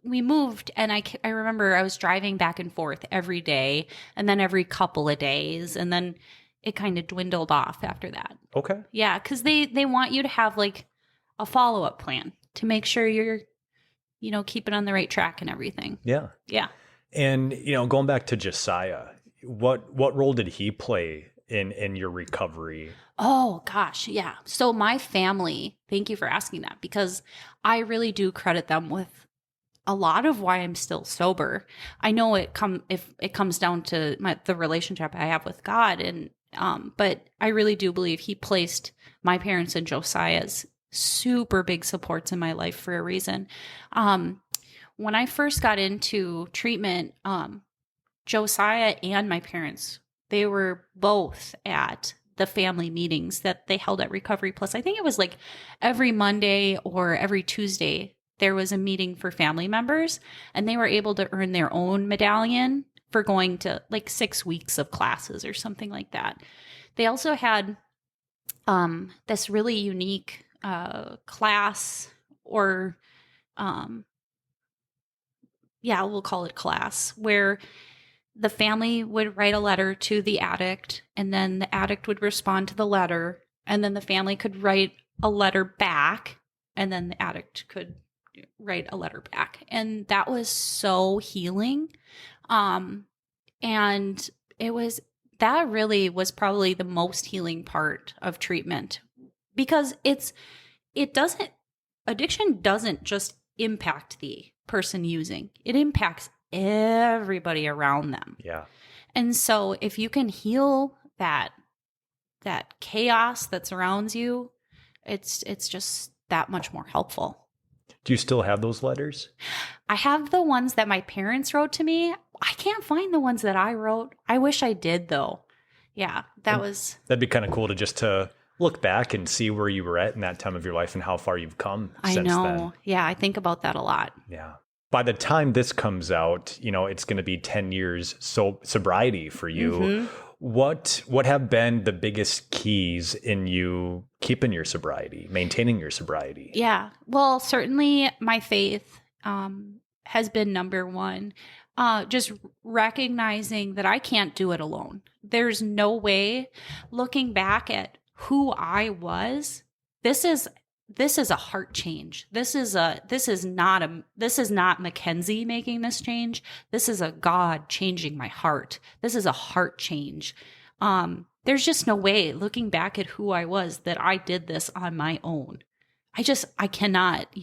we moved, and I remember I was driving back and forth every day, and then every couple of days, and then it kind of dwindled off after that. Okay. Yeah, because they want you to have like a follow-up plan to make sure you're, keeping on the right track and everything. Yeah. Yeah. And, going back to Josiah, what role did he play in your recovery? Oh, gosh. Yeah. So my family, thank you for asking that, because I really do credit them with a lot of why I'm still sober. I know if it comes down to the relationship I have with God, and but I really do believe he placed my parents and Josiah's super big supports in my life for a reason. When I first got into treatment, Josiah and my parents, they were both at the family meetings that they held at Recovery Plus. I think it was like every Monday or every Tuesday, there was a meeting for family members, and they were able to earn their own medallion for going to like 6 weeks of classes or something like that. They also had this really unique class, or we'll call it class, where the family would write a letter to the addict, and then the addict would respond to the letter, and then the family could write a letter back, and then the addict could write a letter back. And that was so healing. And that really was probably the most healing part of treatment, because addiction doesn't just impact the person using, it impacts everybody around them. Yeah. And so if you can heal that chaos that surrounds you, it's just that much more helpful. Do you still have those letters? I have the ones that my parents wrote to me. I can't find the ones that I wrote. I wish I did, though. Yeah, that'd be kind of cool to look back and see where you were at in that time of your life and how far you've come since then. I know. Yeah, I think about that a lot. Yeah. By the time this comes out, it's going to be 10 years sobriety for you. Mm-hmm. What have been the biggest keys in you keeping your sobriety, maintaining your sobriety? Yeah. Well, certainly my faith has been number one. Just recognizing that I can't do it alone. There's no way, looking back at who I was, this is a heart change. This is not Mackenzie making this change. This is a God changing my heart. This is a heart change. There's just no way, looking back at who I was, that I did this on my own. You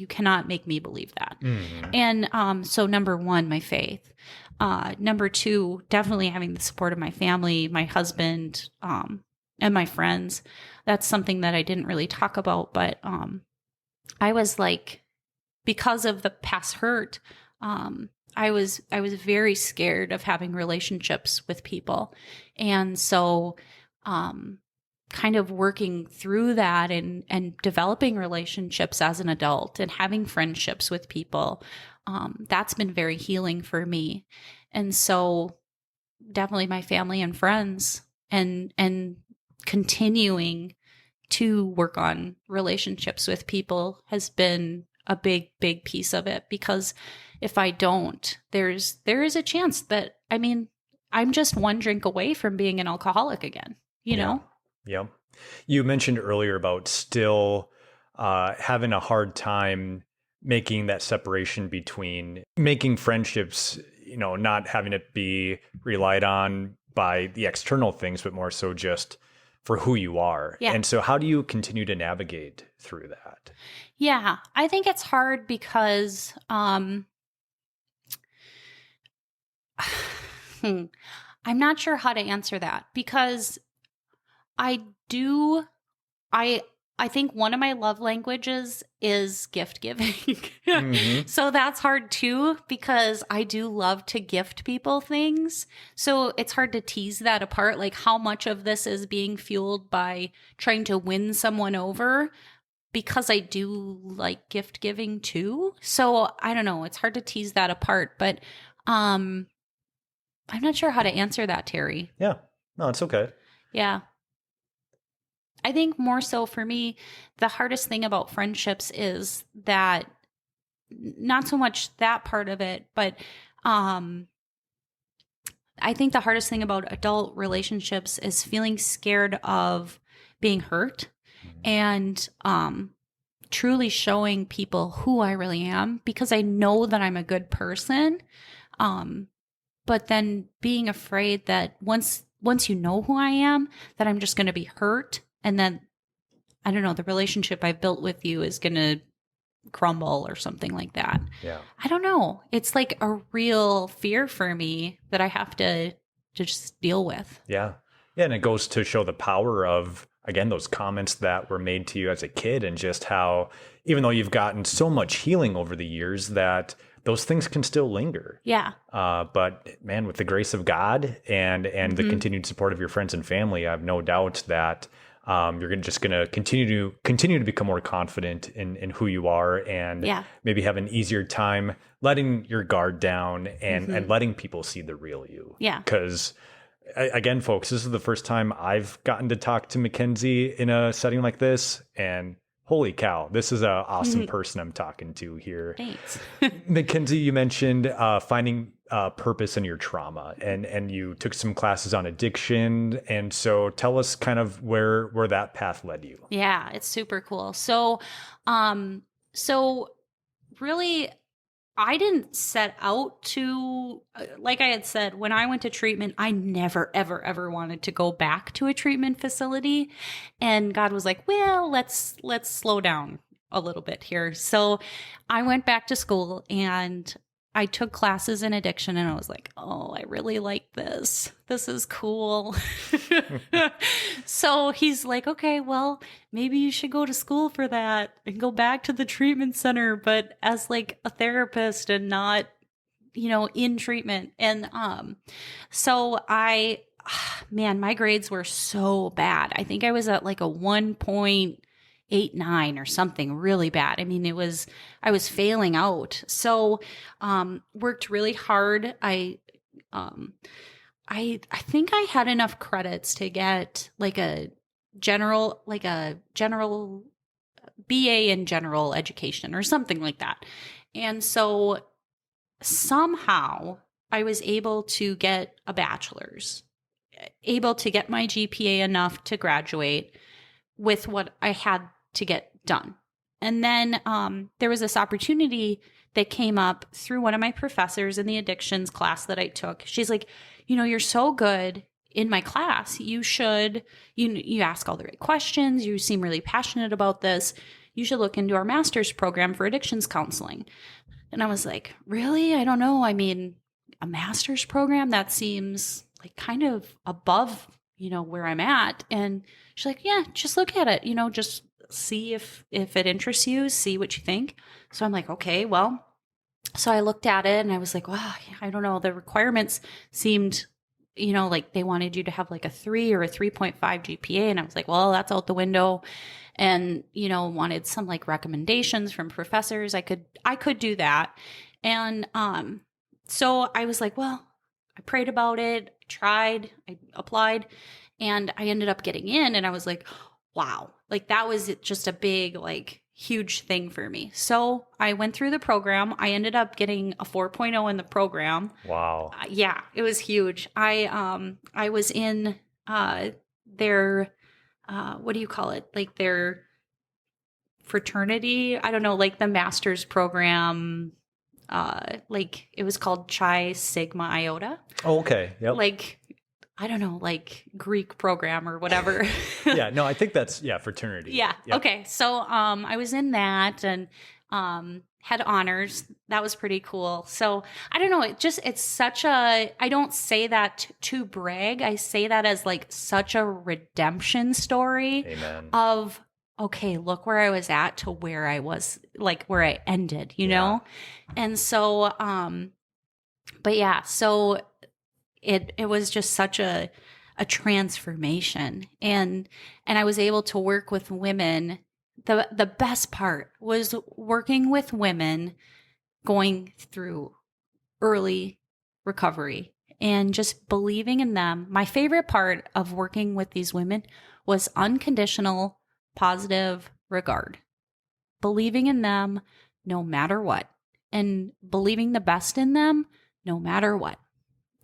cannot make me believe that. Mm-hmm. And so number one, my faith. Number two, definitely having the support of my family, my husband, and my friends. That's something that I didn't really talk about, but I was like, because of the past hurt, I was very scared of having relationships with people. And so kind of working through that and developing relationships as an adult and having friendships with people, that's been very healing for me. And so definitely my family and friends, and continuing to work on relationships with people has been a big, big piece of it, because if I don't, there is a chance that, I'm just one drink away from being an alcoholic again, you know? Yeah. You mentioned earlier about still having a hard time making that separation between making friendships, not having it be relied on by the external things, but more so just for who you are. Yeah. And so how do you continue to navigate through that? Yeah, I think it's hard because I'm not sure how to answer that, because I do I think one of my love languages is gift giving. Mhm. So that's hard too, because I do love to gift people things. So it's hard to tease that apart. Like, how much of this is being fueled by trying to win someone over, because I do like gift giving too. So I don't know. It's hard to tease that apart, but I'm not sure how to answer that, Terry. Yeah. No, it's okay. Yeah. I think more so for me, the hardest thing about friendships is that not so much that part of it, but I think the hardest thing about adult relationships is feeling scared of being hurt and truly showing people who I really am, because I know that I'm a good person. But then being afraid that once you know who I am, that I'm just going to be hurt. And then, I don't know, the relationship I built with you is going to crumble or something like that. Yeah. I don't know. It's like a real fear for me that I have to just deal with. Yeah. Yeah. And it goes to show the power of, again, those comments that were made to you as a kid, and just how, even though you've gotten so much healing over the years, that those things can still linger. Yeah. But man, with the grace of God and the continued support of your friends and family, I have no doubt that you're just going to continue to become more confident in who you are, and maybe have an easier time letting your guard down and letting people see the real you. Yeah. Because again, folks, this is the first time I've gotten to talk to Mackenzie in a setting like this, and holy cow, this is an awesome person I'm talking to here. Thanks. Mackenzie, you mentioned finding purpose in your trauma, and you took some classes on addiction. And so tell us kind of where that path led you. Yeah, it's super cool. So, really, I didn't set out to, like I had said, when I went to treatment, I never, ever, ever wanted to go back to a treatment facility. And God was like, well, let's slow down a little bit here. So I went back to school and I took classes in addiction, and I was like, oh, I really like this. This is cool. So he's like, okay, well, maybe you should go to school for that and go back to the treatment center, but as like a therapist and not, in treatment. And so man, my grades were so bad. I think I was at like a 1.89 or something really bad. I mean, I was failing out. So, worked really hard. I think I had enough credits to get like a general BA in general education or something like that. And so somehow I was able to get a bachelor's, able to get my GPA enough to graduate with what I had to get done. And then there was this opportunity that came up through one of my professors in the addictions class that I took. She's like, you're so good in my class. You should, you ask all the right questions. You seem really passionate about this. You should look into our master's program for addictions counseling. And I was like, really? I don't know. I mean, a master's program, that seems like kind of above, where I'm at. And she's like, yeah, just look at it, just see if it interests you, see what you think. So I'm like, okay, well, so I looked at it and I was like, wow, I don't know. The requirements seemed, like they wanted you to have like a 3 or a 3.5 GPA. And I was like, well, that's out the window. And, wanted some like recommendations from professors. I could do that. And, so I was like, well, I prayed about it, I tried, I applied, and I ended up getting in. And I was like, wow, like that was just a big, like huge thing for me. So I went through the program. I ended up getting a 4.0 in the program. Wow. Yeah, it was huge. I was in their, what do you call it? Like their fraternity. I don't know, like the master's program. Like it was called Chi Sigma Iota. Oh, okay. Yep. Like, I don't know, like Greek program or whatever. Yeah, no, I think that's, fraternity. Yeah. Yep. Okay. So, I was in that, and, had honors. That was pretty cool. So I don't know. It's such a, I don't say that to brag. I say that as like such a redemption story. Amen. Of, okay, look where I was at to where I was, like where I ended, you know? And so, but yeah, so it was just such a transformation. And I was able to work with women. The best part was working with women going through early recovery and just believing in them. My favorite part of working with these women was unconditional, positive regard, believing in them no matter what, and believing the best in them no matter what.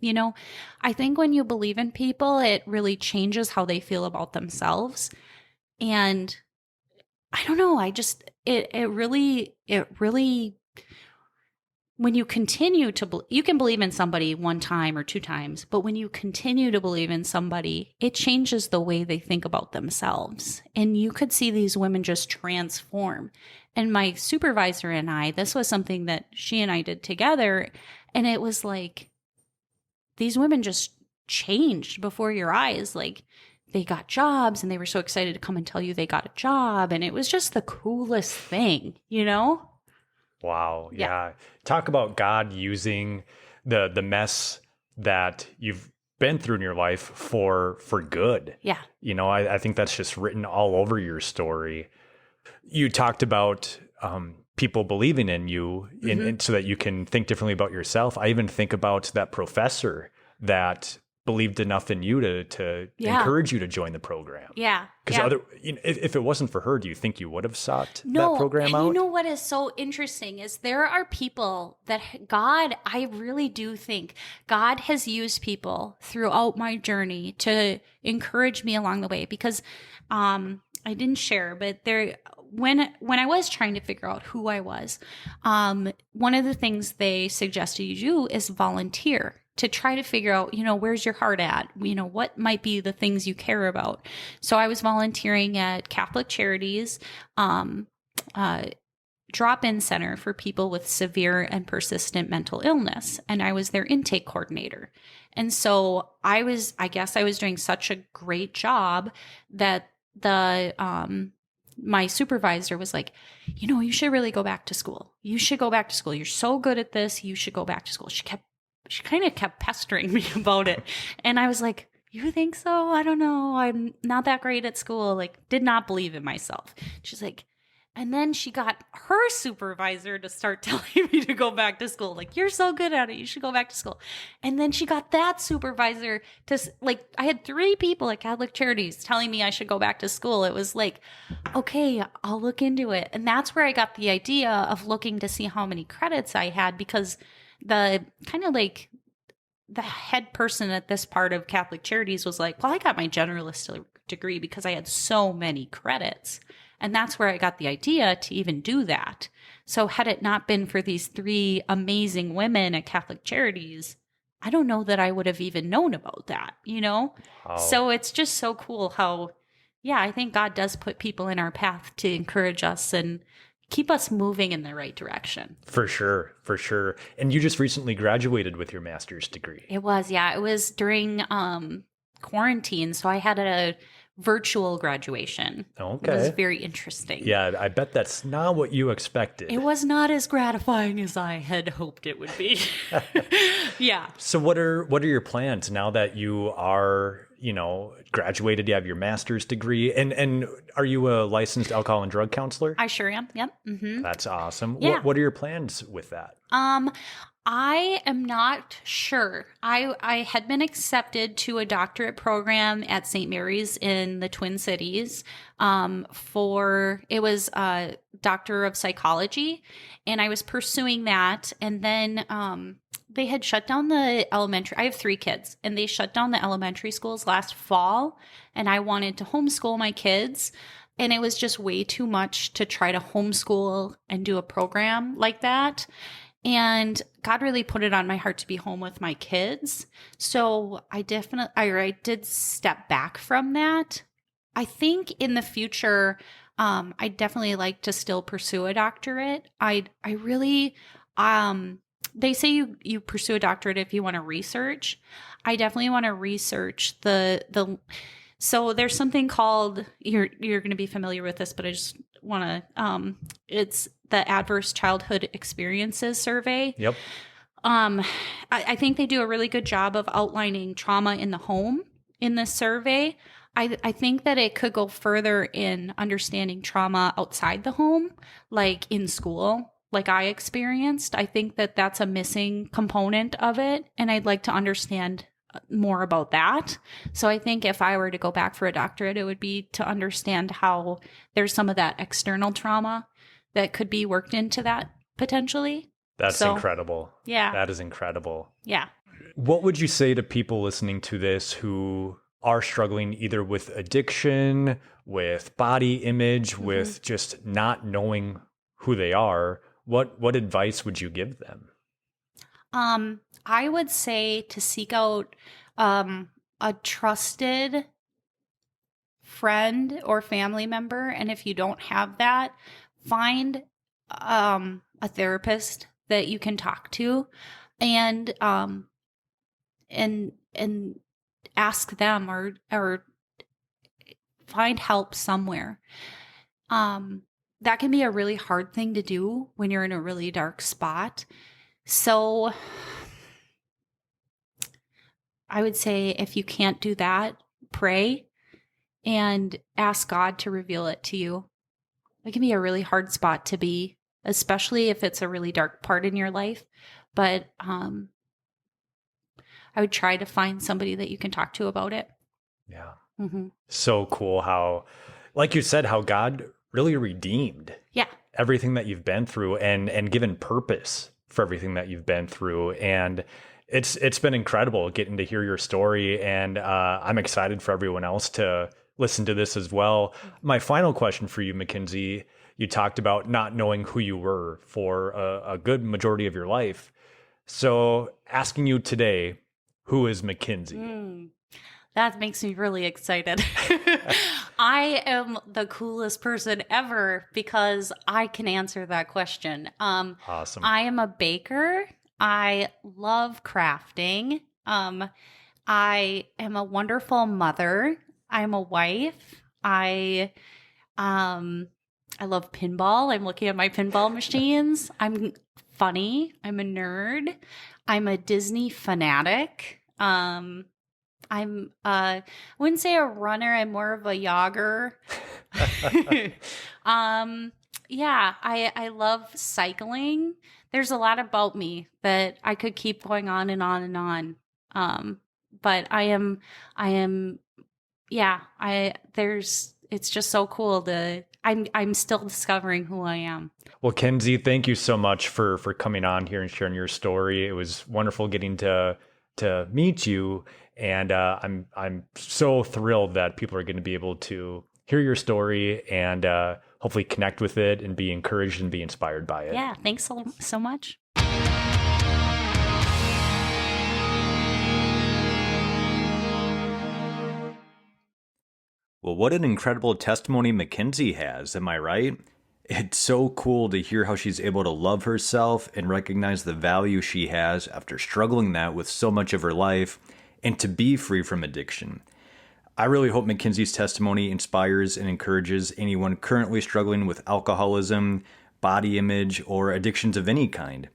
You know, I think when you believe in people, it really changes how they feel about themselves. And I don't know, it really, when you continue to, you can believe in somebody one time or two times, but when you continue to believe in somebody, it changes the way they think about themselves. And you could see these women just transform. And my supervisor and I, this was something that she and I did together. And it was like, these women just changed before your eyes. Like, they got jobs and they were so excited to come and tell you they got a job. And it was just the coolest thing, you know? Wow. Yeah. Talk about God using the mess that you've been through in your life for good. Yeah. You know, I think that's just written all over your story. You talked about people believing in you in so that you can think differently about yourself. I even think about that professor that believed enough in you to encourage you to join the program. Yeah. Because if it wasn't for her, do you think you would have sought that program and out? You know what is so interesting is there are people that God, I really do think God has used people throughout my journey to encourage me along the way. Because I didn't share, but when I was trying to figure out who I was, one of the things they suggested you do is volunteer to try to figure out, you know, where's your heart at? You know, what might be the things you care about? So I was volunteering at Catholic Charities, drop-in center for people with severe and persistent mental illness. And I was their intake coordinator. And so I guess I was doing such a great job that my supervisor was like, you know, you should really go back to school. You should go back to school. You're so good at this. You should go back to school. She kind of kept pestering me about it. And I was like, you think so? I don't know. I'm not that great at school. Like, did not believe in myself. She's like, and then she got her supervisor to start telling me to go back to school. Like, you're so good at it. You should go back to school. And then she got that supervisor to, like, I had 3 people at Catholic Charities telling me I should go back to school. It was like, okay, I'll look into it. And that's where I got the idea of looking to see how many credits I had, because the kind of like the head person at this part of Catholic Charities was like, well, I got my generalist degree because I had so many credits. And that's where I got the idea to even do that. So had it not been for these 3 amazing women at Catholic Charities, I don't know that I would have even known about that, you know? Wow. So it's just so cool how, I think God does put people in our path to encourage us and keep us moving in the right direction. For sure. For sure. And you just recently graduated with your master's degree. It was during quarantine. So I had a virtual graduation. Okay. It was very interesting. Yeah, I bet that's not what you expected. It was not as gratifying as I had hoped it would be. Yeah. So what are your plans now that you are, graduated, you have your master's degree, and are you a licensed alcohol and drug counselor? I sure am. Yep. Mm-hmm. That's awesome. Yeah. What are your plans with that? I am not sure. I had been accepted to a doctorate program at St. Mary's in the Twin Cities it was a doctor of psychology, and I was pursuing that. And then they had shut down the elementary. I have 3 kids, and they shut down the elementary schools last fall, and I wanted to homeschool my kids. And it was just way too much to try to homeschool and do a program like that. And God really put it on my heart to be home with my kids. So I did step back from that. I think in the future, I definitely like to still pursue a doctorate. I really, they say you pursue a doctorate if you want to research. I definitely want to research so there's something called, you're going to be familiar with this, but I just want to, it's the Adverse Childhood Experiences Survey. Yep. I think they do a really good job of outlining trauma in the home in this survey. I think that it could go further in understanding trauma outside the home, like in school, like I experienced. I think that that's a missing component of it, and I'd like to understand more about that. So I think if I were to go back for a doctorate, it would be to understand how there's some of that external trauma that could be worked into that potentially. That's incredible. Yeah. That is incredible. Yeah. What would you say to people listening to this who are struggling either with addiction, with body image, with just not knowing who they are? What advice would you give them? I would say to seek out a trusted friend or family member, and if you don't have that, find a therapist that you can talk to, and ask them or find help somewhere. That can be a really hard thing to do when you're in a really dark spot. So I would say if you can't do that, pray and ask God to reveal it to you. It can be a really hard spot to be, especially if it's a really dark part in your life. But I would try to find somebody that you can talk to about it. Yeah. Mm-hmm. So cool how, like you said, how God really redeemed everything that you've been through and given purpose for everything that you've been through. And it's been incredible getting to hear your story. And I'm excited for everyone else to listen to this as well. My final question for you, Mackenzie, you talked about not knowing who you were for a good majority of your life. So asking you today, who is Mackenzie? That makes me really excited. I am the coolest person ever because I can answer that question. Awesome. I am a baker. I love crafting. I am a wonderful mother. I'm a wife. I love pinball. I'm looking at my pinball machines. I'm funny. I'm a nerd. I'm a Disney fanatic. I wouldn't say a runner. I'm more of a jogger. Yeah, I love cycling. There's a lot about me that I could keep going on and on and on. But it's just so cool I'm still discovering who I am. Well, Kenzie, thank you so much for coming on here and sharing your story. It was wonderful getting to meet you. And I'm so thrilled that people are going to be able to hear your story and hopefully connect with it and be encouraged and be inspired by it. Yeah, thanks so much. Well, what an incredible testimony Mackenzie has, am I right? It's so cool to hear how she's able to love herself and recognize the value she has after struggling that with so much of her life and to be free from addiction. I really hope Mackenzie's testimony inspires and encourages anyone currently struggling with alcoholism, body image, or addictions of any kind.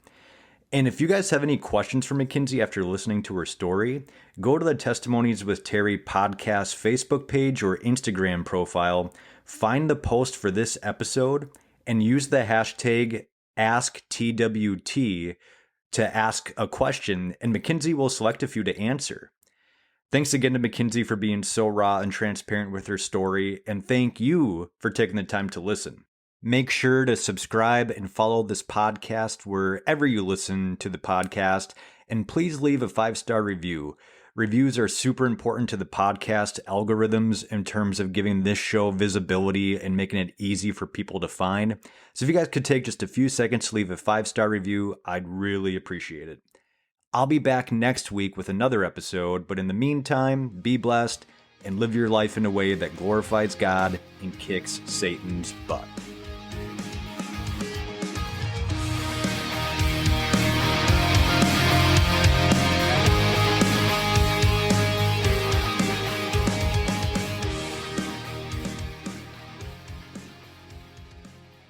And if you guys have any questions for Mackenzie after listening to her story, go to the Testimonies with Terry podcast Facebook page or Instagram profile, find the post for this episode, and use the hashtag AskTWT to ask a question, and Mackenzie will select a few to answer. Thanks again to Mackenzie for being so raw and transparent with her story, and thank you for taking the time to listen. Make sure to subscribe and follow this podcast wherever you listen to the podcast, and please leave a 5-star review. Reviews are super important to the podcast algorithms in terms of giving this show visibility and making it easy for people to find. So if you guys could take just a few seconds to leave a 5-star review, I'd really appreciate it. I'll be back next week with another episode, but in the meantime, be blessed, and live your life in a way that glorifies God and kicks Satan's butt.